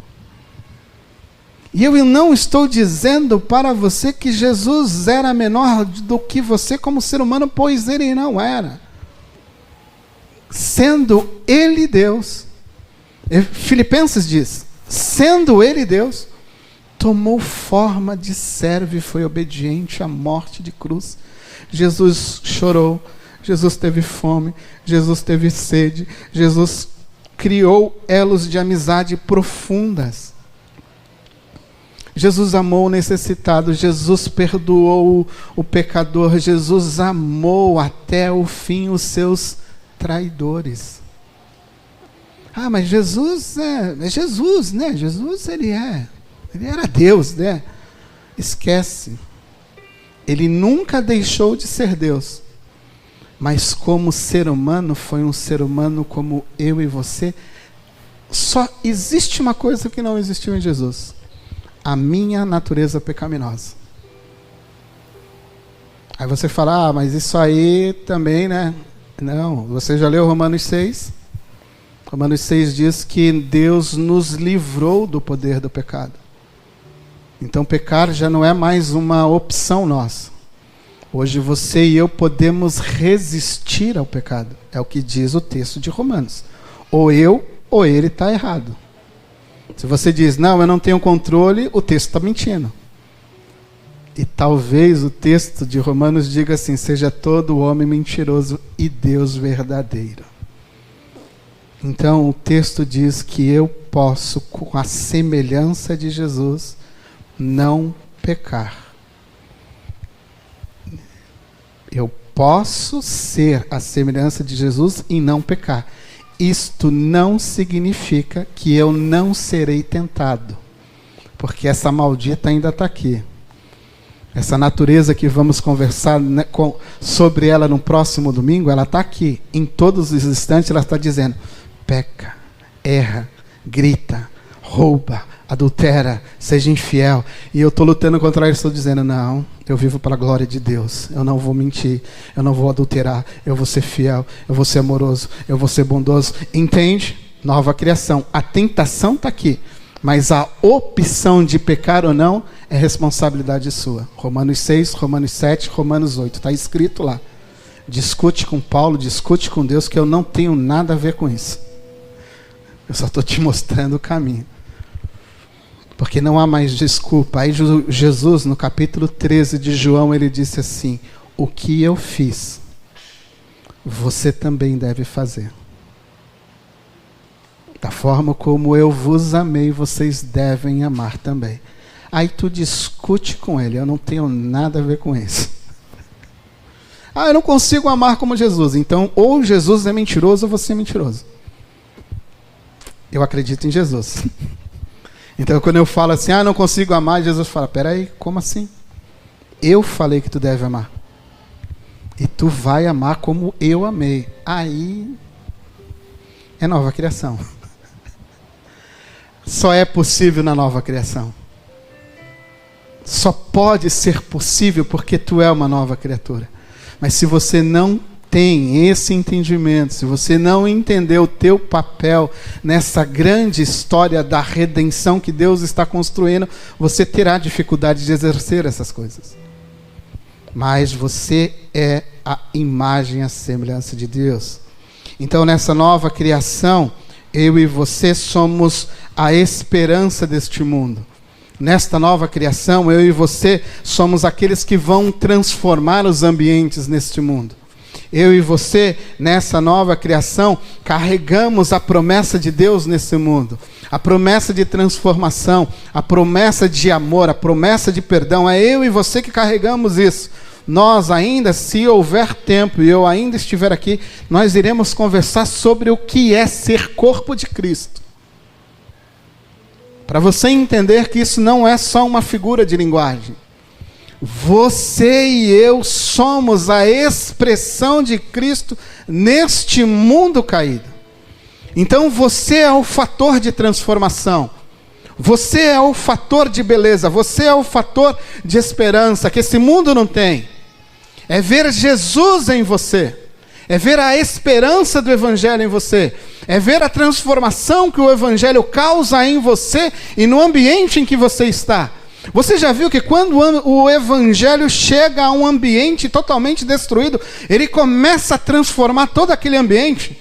E eu não estou dizendo para você que Jesus era menor do que você como ser humano, pois ele não era. Sendo ele Deus, Filipenses diz, sendo ele Deus, tomou forma de servo e foi obediente à morte de cruz. Jesus chorou, Jesus teve fome, Jesus teve sede, Jesus criou elos de amizade profundas. Jesus amou o necessitado, Jesus perdoou o pecador, Jesus amou até o fim os seus traidores. Ah, mas Jesus é Jesus, né? Jesus ele era Deus, né? Esquece. Ele nunca deixou de ser Deus. Mas como ser humano, foi um ser humano como eu e você. Só existe uma coisa que não existiu em Jesus: a minha natureza pecaminosa. Aí você fala, mas isso aí também, né? Não, você já leu Romanos 6? Romanos 6 diz que Deus nos livrou do poder do pecado. Então pecar já não é mais uma opção nossa. Hoje você e eu podemos resistir ao pecado. É o que diz o texto de Romanos. Ou eu, ou ele está errado. Se você diz, não, eu não tenho controle, o texto está mentindo. E talvez o texto de Romanos diga assim, seja todo homem mentiroso e Deus verdadeiro. Então o texto diz que eu posso, com a semelhança de Jesus, não pecar. Eu posso ser a semelhança de Jesus e não pecar. Isto não significa que eu não serei tentado, porque essa maldita ainda está aqui. Essa natureza que vamos conversar sobre ela no próximo domingo, ela está aqui. Em todos os instantes ela está dizendo, peca, erra, grita, rouba, adultera, seja infiel. E eu estou lutando contra isso, estou dizendo, não, eu vivo para a glória de Deus. Eu não vou mentir, eu não vou adulterar, eu vou ser fiel, eu vou ser amoroso, eu vou ser bondoso. Entende? Nova criação. A tentação está aqui, mas a opção de pecar ou não é responsabilidade sua. Romanos 6, Romanos 7, Romanos 8. Está escrito lá. Discute com Paulo, discute com Deus, que eu não tenho nada a ver com isso. Eu só estou te mostrando o caminho. Porque não há mais desculpa. Aí Jesus, no capítulo 13 de João, ele disse assim, o que eu fiz, você também deve fazer. Da forma como eu vos amei, vocês devem amar também. Aí tu discute com ele, eu não tenho nada a ver com isso. Ah, eu não consigo amar como Jesus. Então, ou Jesus é mentiroso ou você é mentiroso. Eu acredito em Jesus. Então, quando eu falo assim, não consigo amar, Jesus fala, peraí, como assim? Eu falei que tu deve amar. E tu vai amar como eu amei. Aí é nova criação. Só é possível na nova criação. Só pode ser possível porque tu é uma nova criatura. Mas se você não tem esse entendimento, se você não entender o teu papel nessa grande história da redenção que Deus está construindo, você terá dificuldade de exercer essas coisas. Mas você é a imagem e a semelhança de Deus. Então, nessa nova criação, eu e você somos a esperança deste mundo. Nesta nova criação, eu e você somos aqueles que vão transformar os ambientes neste mundo. Eu e você, nessa nova criação, carregamos a promessa de Deus nesse mundo. A promessa de transformação, a promessa de amor, a promessa de perdão. É eu e você que carregamos isso. Nós ainda, se houver tempo e eu ainda estiver aqui, nós iremos conversar sobre o que é ser corpo de Cristo. Para você entender que isso não é só uma figura de linguagem. Você e eu somos a expressão de Cristo neste mundo caído. Então você é o fator de transformação. Você é o fator de beleza, você é o fator de esperança que esse mundo não tem. É ver Jesus em você, é ver a esperança do Evangelho em você, é ver a transformação que o Evangelho causa em você e no ambiente em que você está. Você já viu que quando o Evangelho chega a um ambiente totalmente destruído, ele começa a transformar todo aquele ambiente?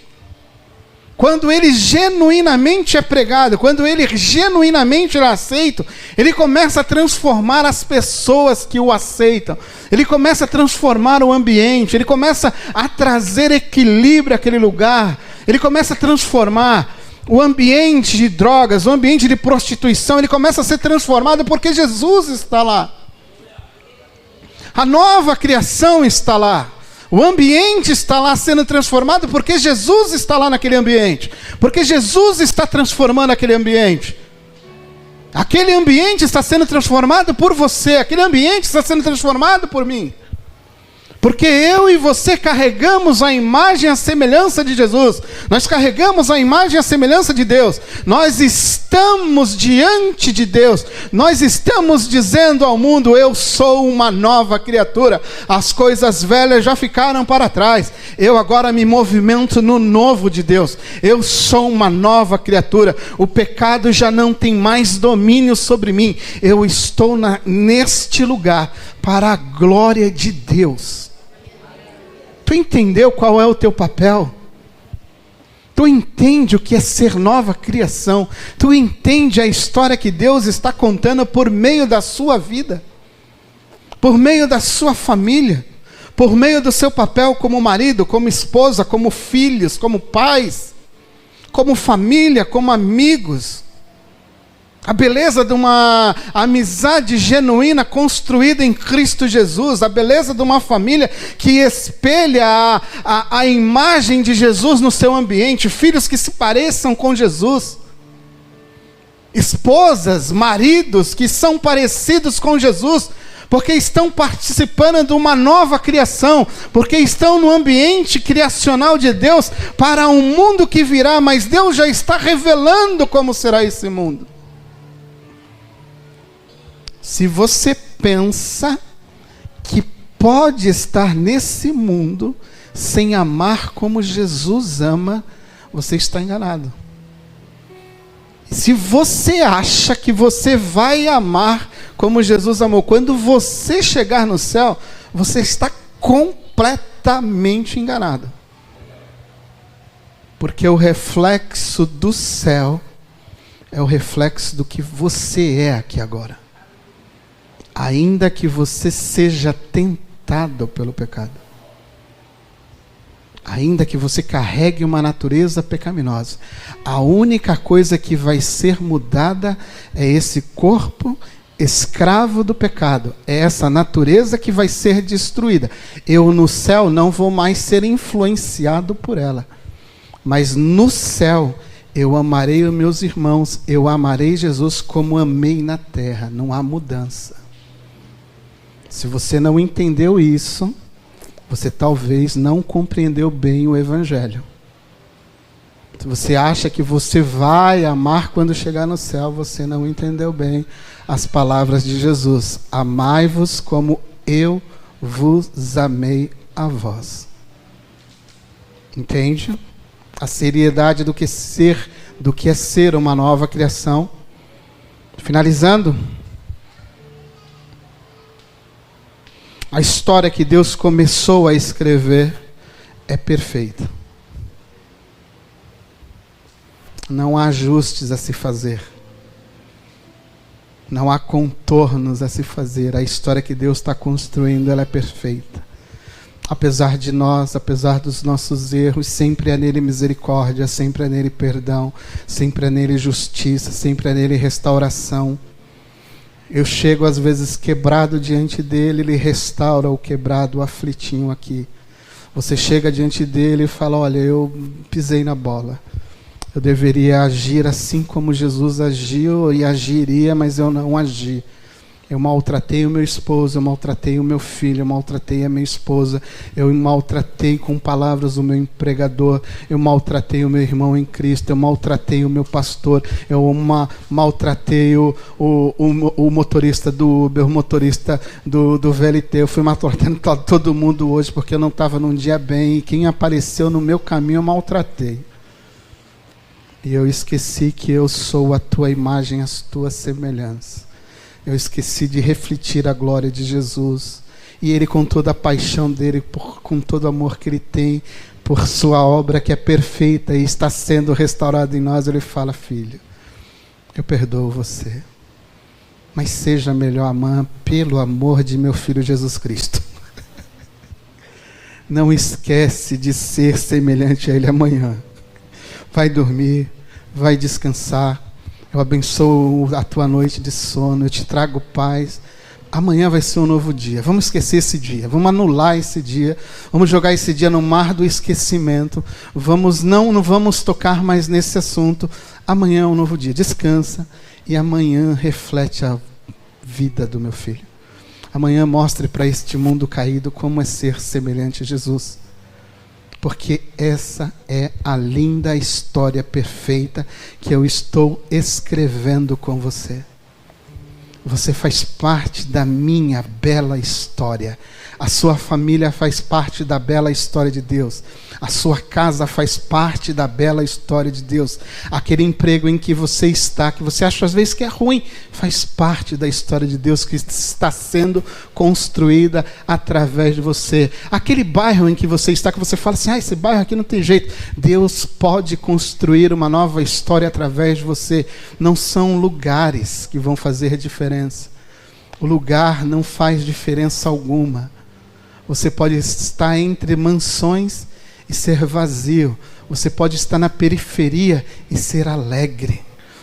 Quando ele genuinamente é pregado, quando ele genuinamente é aceito, ele começa a transformar as pessoas que o aceitam. Ele começa a transformar o ambiente, ele começa a trazer equilíbrio àquele lugar. Ele começa a transformar o ambiente de drogas, o ambiente de prostituição, ele começa a ser transformado porque Jesus está lá. A nova criação está lá. O ambiente está lá sendo transformado porque Jesus está lá naquele ambiente. Porque Jesus está transformando aquele ambiente. Aquele ambiente está sendo transformado por você. Aquele ambiente está sendo transformado por mim. Porque eu e você carregamos a imagem e a semelhança de Jesus. Nós carregamos a imagem e a semelhança de Deus. Nós estamos diante de Deus. Nós estamos dizendo ao mundo: eu sou uma nova criatura. As coisas velhas já ficaram para trás. Eu agora me movimento no novo de Deus. Eu sou uma nova criatura. O pecado já não tem mais domínio sobre mim. Eu estou neste lugar para a glória de Deus. Tu entendeu qual é o teu papel? Tu entende o que é ser nova criação? Tu entende a história que Deus está contando por meio da sua vida? Por meio da sua família? Por meio do seu papel como marido, como esposa, como filhos, como pais? Como família, como amigos? A beleza de uma amizade genuína construída em Cristo Jesus. A beleza de uma família que espelha a imagem de Jesus no seu ambiente. Filhos que se pareçam com Jesus. Esposas, maridos que são parecidos com Jesus. Porque estão participando de uma nova criação. Porque estão no ambiente criacional de Deus para um mundo que virá. Mas Deus já está revelando como será esse mundo. Se você pensa que pode estar nesse mundo sem amar como Jesus ama, você está enganado. Se você acha que você vai amar como Jesus amou, quando você chegar no céu, você está completamente enganado. Porque o reflexo do céu é o reflexo do que você é aqui agora. Ainda que você seja tentado pelo pecado. Ainda que você carregue uma natureza pecaminosa. A única coisa que vai ser mudada é esse corpo escravo do pecado. É essa natureza que vai ser destruída. Eu no céu não vou mais ser influenciado por ela. Mas no céu eu amarei os meus irmãos. Eu amarei Jesus como amei na terra. Não há mudança. Se você não entendeu isso, você talvez não compreendeu bem o Evangelho. Se você acha que você vai amar quando chegar no céu, você não entendeu bem as palavras de Jesus. Amai-vos como eu vos amei a vós. Entende? A seriedade do que é ser uma nova criação. Finalizando. A história que Deus começou a escrever é perfeita. Não há ajustes a se fazer. Não há contornos a se fazer. A história que Deus está construindo, ela é perfeita. Apesar de nós, apesar dos nossos erros, sempre há nele misericórdia, sempre há nele perdão, sempre há nele justiça, sempre há nele restauração. Eu chego às vezes quebrado diante dele, ele restaura o quebrado, o aflitinho aqui. Você chega diante dele e fala: olha, eu pisei na bola. Eu deveria agir assim como Jesus agiu e agiria, mas eu não agi. Eu maltratei o meu esposo, eu maltratei o meu filho, eu maltratei a minha esposa, eu maltratei com palavras o meu empregador, eu maltratei o meu irmão em Cristo, eu maltratei o meu pastor, eu maltratei o motorista do Uber, o motorista do VLT, eu fui maltratando todo mundo hoje porque eu não estava num dia bem, e quem apareceu no meu caminho eu maltratei. E eu esqueci que eu sou a tua imagem, as tuas semelhanças. Eu esqueci de refletir a glória de Jesus. E Ele, com toda a paixão dEle, com todo o amor que Ele tem, por sua obra que é perfeita e está sendo restaurada em nós, Ele fala: filho, eu perdoo você. Mas seja melhor mãe pelo amor de meu Filho Jesus Cristo. Não esquece de ser semelhante a Ele amanhã. Vai dormir, vai descansar. Eu abençoo a tua noite de sono, eu te trago paz. Amanhã vai ser um novo dia. Vamos esquecer esse dia, vamos anular esse dia, vamos jogar esse dia no mar do esquecimento. Não vamos tocar mais nesse assunto. Amanhã é um novo dia. Descansa e amanhã reflete a vida do meu filho. Amanhã mostre para este mundo caído como é ser semelhante a Jesus. Porque essa é a linda história perfeita que eu estou escrevendo com você. Você faz parte da minha bela história. A sua família faz parte da bela história de Deus. A sua casa faz parte da bela história de Deus. Aquele emprego em que você está, que você acha às vezes que é ruim, faz parte da história de Deus que está sendo construída através de você. Aquele bairro em que você está, que você fala assim: esse bairro aqui não tem jeito. Deus pode construir uma nova história através de você. Não são lugares que vão fazer diferença. O lugar não faz diferença alguma. Você pode estar entre mansões e ser vazio. Você pode estar na periferia e ser alegre.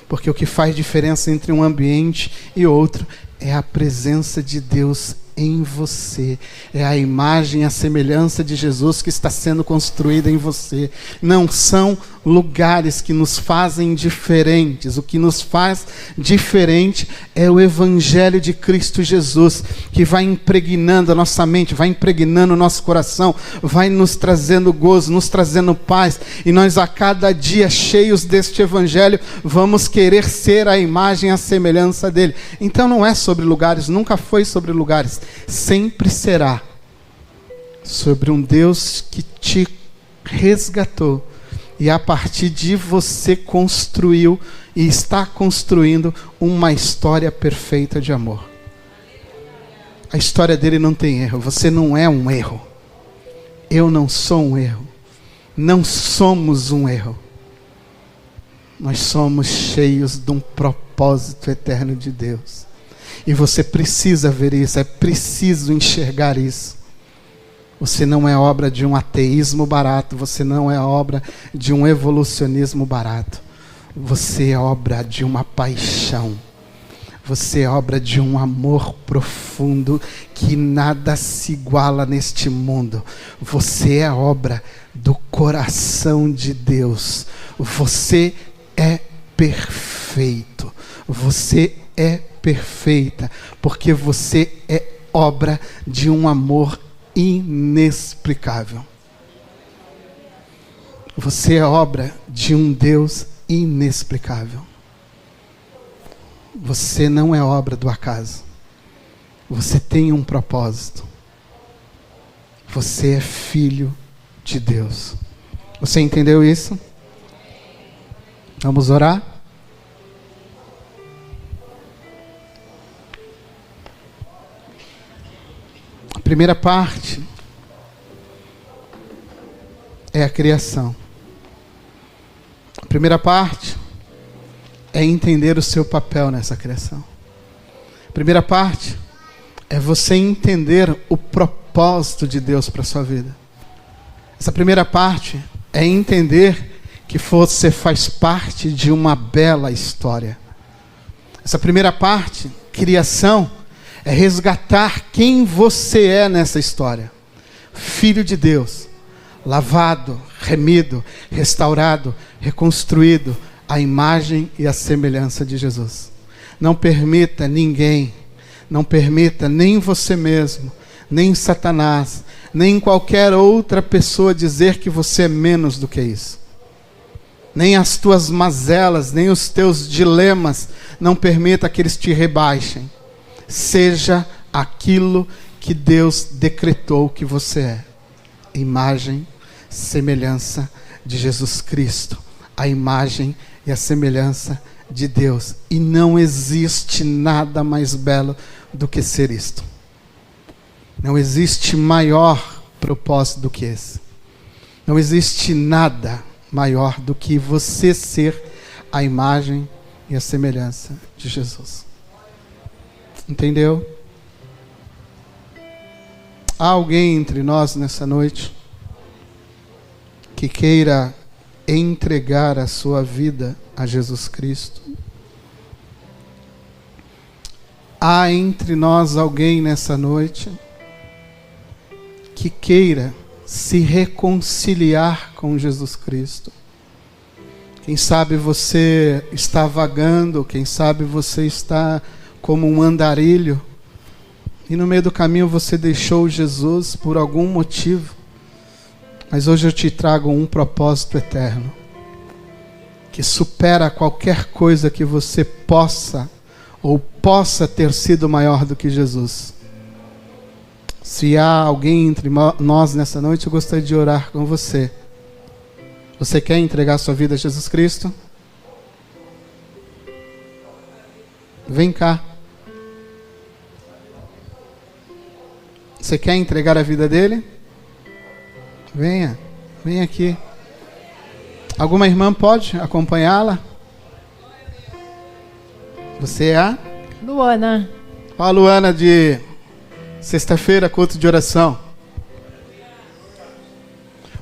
Porque o que faz diferença entre um ambiente e outro é a presença de Deus em você. É a imagem, a semelhança de Jesus que está sendo construída em você. Não são lugares que nos fazem diferentes. O que nos faz diferente é o Evangelho de Cristo Jesus, que vai impregnando a nossa mente, vai impregnando o nosso coração, vai nos trazendo gozo, nos trazendo paz. E nós, a cada dia, cheios deste Evangelho, vamos querer ser a imagem, a semelhança dele. Então não é sobre lugares, nunca foi sobre lugares. Sempre será sobre um Deus que te resgatou e a partir de você construiu e está construindo uma história perfeita de amor. A história dele não tem erro. Você não é um erro. Eu não sou um erro. Não somos um erro. Nós somos cheios de um propósito eterno de Deus. E você precisa ver isso, é preciso enxergar isso. Você não é obra de um ateísmo barato, você não é obra de um evolucionismo barato. Você é obra de uma paixão. Você é obra de um amor profundo que nada se iguala neste mundo. Você é obra do coração de Deus. Você é perfeito. Você é perfeita, porque você é obra de um amor inexplicável. Você é obra de um Deus inexplicável. Você não é obra do acaso. Você tem um propósito. Você é filho de Deus. Você entendeu isso? Vamos orar? A primeira parte é a criação. A primeira parte é entender o seu papel nessa criação. A primeira parte é você entender o propósito de Deus para a sua vida. Essa primeira parte é entender que você faz parte de uma bela história. Essa primeira parte, criação, é resgatar quem você é nessa história. Filho de Deus, lavado, remido, restaurado, reconstruído, a imagem e a semelhança de Jesus. Não permita ninguém, Não permita nem você mesmo, nem Satanás, nem qualquer outra pessoa dizer que você é menos do que isso. Nem as tuas mazelas, nem os teus dilemas, não permita que eles te rebaixem. Seja aquilo que Deus decretou que você é. Imagem, semelhança de Jesus Cristo. A imagem e a semelhança de Deus. E não existe nada mais belo do que ser isto. Não existe maior propósito do que esse. Não existe nada maior do que você ser a imagem e a semelhança de Jesus. Entendeu? Há alguém entre nós nessa noite que queira entregar a sua vida a Jesus Cristo? Há entre nós alguém nessa noite que queira se reconciliar com Jesus Cristo? Quem sabe você está vagando, quem sabe você está como um andarilho, e no meio do caminho você deixou Jesus por algum motivo. Mas hoje eu te trago um propósito eterno, que supera qualquer coisa que você possa ou possa ter sido maior do que Jesus. Se há alguém entre nós nessa noite, eu gostaria de orar com você. Você quer entregar sua vida a Jesus Cristo? Vem cá. Você quer entregar a vida dele? Venha, venha aqui. Alguma irmã pode acompanhá-la? Você é a? Luana. Ó, a Luana de sexta-feira, culto de oração.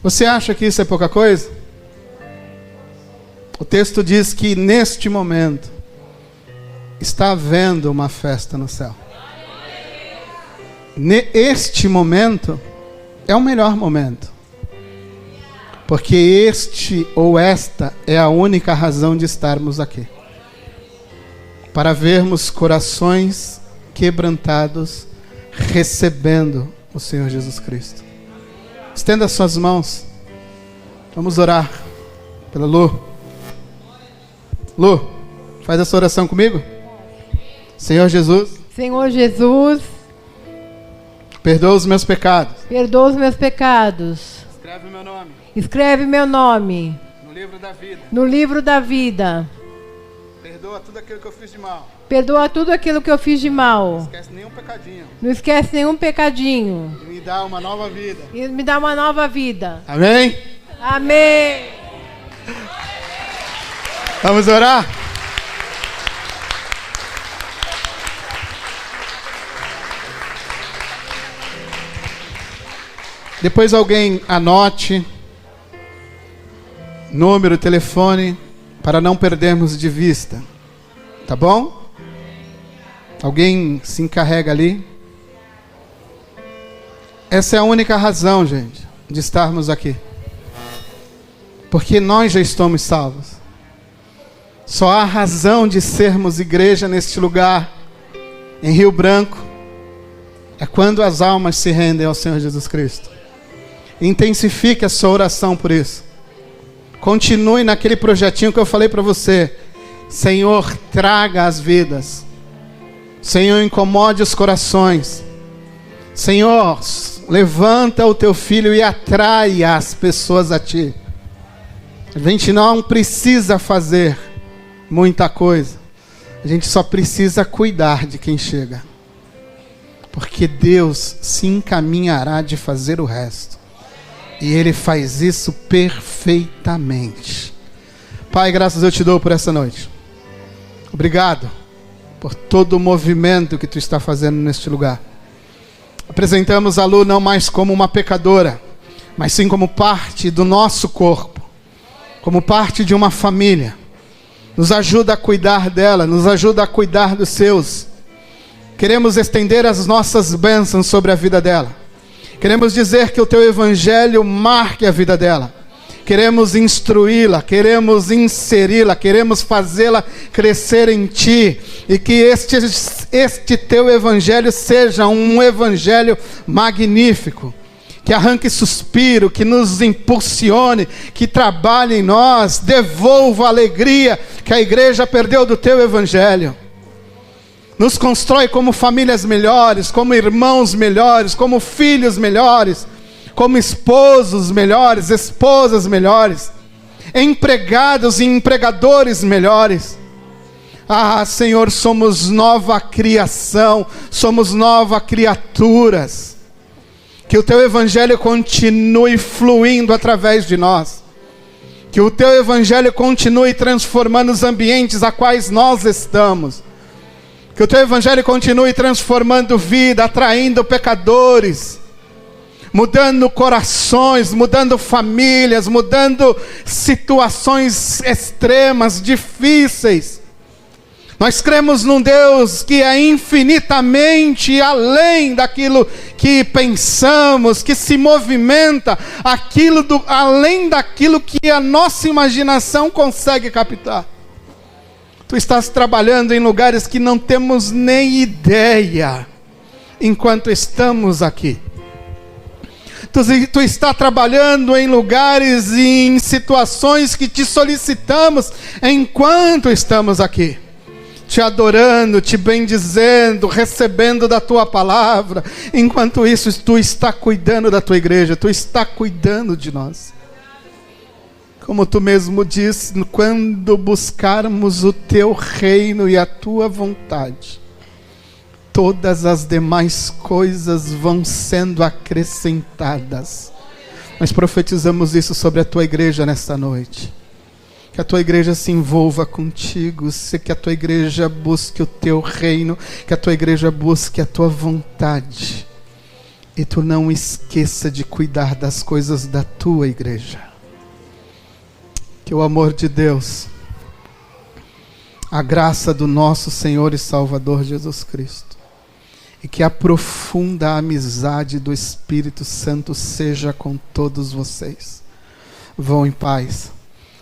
Você acha que isso é pouca coisa? O texto diz que neste momento está havendo uma festa no céu. Este momento é o melhor momento. Porque este ou esta é a única razão de estarmos aqui. Para vermos corações quebrantados recebendo o Senhor Jesus Cristo. Estenda suas mãos. Vamos orar pela Lu. Lu, faz essa oração comigo. Senhor Jesus. Senhor Jesus. Perdoa os meus pecados. Perdoa os meus pecados. Escreve o meu nome. Escreve meu nome. No livro da vida. No livro da vida. Perdoa tudo aquilo que eu fiz de mal. Perdoa tudo aquilo que eu fiz de mal. Não esquece nenhum pecadinho. Não esquece nenhum pecadinho. E me dá uma nova vida. E me dá uma nova vida. Amém? Amém. Vamos orar? Depois alguém anote número, telefone, para não perdermos de vista. Tá bom? Alguém se encarrega ali. Essa é a única razão, gente, de estarmos aqui. Porque nós já estamos salvos. Só há razão de sermos igreja neste lugar, em Rio Branco, é quando as almas se rendem ao Senhor Jesus Cristo. Intensifique a sua oração por isso. Continue naquele projetinho que eu falei para você. Senhor, traga as vidas. Senhor, incomode os corações. Senhor, levanta o teu filho e atrai as pessoas a ti. A gente não precisa fazer muita coisa. A gente só precisa cuidar de quem chega. Porque Deus se encaminhará de fazer o resto. E Ele faz isso perfeitamente. Pai, graças eu te dou por essa noite. Obrigado por todo o movimento que Tu está fazendo neste lugar. Apresentamos a Lu não mais como uma pecadora, mas sim como parte do nosso corpo, como parte de uma família. Nos ajuda a cuidar dela, nos ajuda a cuidar dos seus. Queremos estender as nossas bênçãos sobre a vida dela. Queremos dizer que o Teu Evangelho marque a vida dela. Queremos instruí-la, queremos inseri-la, queremos fazê-la crescer em Ti. E que este teu evangelho seja um evangelho magnífico, que arranque suspiro, que nos impulsione, que trabalhe em nós, devolva a alegria que a igreja perdeu do teu evangelho. Nos constrói como famílias melhores, como irmãos melhores, como filhos melhores, como esposos melhores, esposas melhores, empregados e empregadores melhores. Ah, Senhor, somos nova criação, somos nova criaturas. Que o teu evangelho continue fluindo através de nós. Que o teu evangelho continue transformando os ambientes a quais nós estamos. Que o teu evangelho continue transformando vida, atraindo pecadores, mudando corações, mudando famílias, mudando situações extremas, difíceis. Nós cremos num Deus que é infinitamente além daquilo que pensamos, que se movimenta além daquilo que a nossa imaginação consegue captar. Tu estás trabalhando em lugares que não temos nem ideia, enquanto estamos aqui. Tu está trabalhando em lugares e em situações que te solicitamos enquanto estamos aqui. Te adorando, te bendizendo, recebendo da tua palavra. Enquanto isso, tu está cuidando da tua igreja, tu está cuidando de nós. Como tu mesmo disse, quando buscarmos o teu reino e a tua vontade, todas as demais coisas vão sendo acrescentadas. Nós profetizamos isso sobre a tua igreja nesta noite. Que a tua igreja se envolva contigo, que a tua igreja busque o teu reino, que a tua igreja busque a tua vontade. E tu não esqueça de cuidar das coisas da tua igreja. Que o amor de Deus, a graça do nosso Senhor e Salvador Jesus Cristo, e que a profunda amizade do Espírito Santo seja com todos vocês. Vão em paz.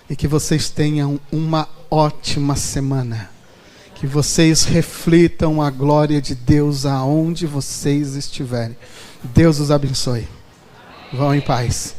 E que vocês tenham uma ótima semana. Que vocês reflitam a glória de Deus aonde vocês estiverem. Deus os abençoe. Vão em paz.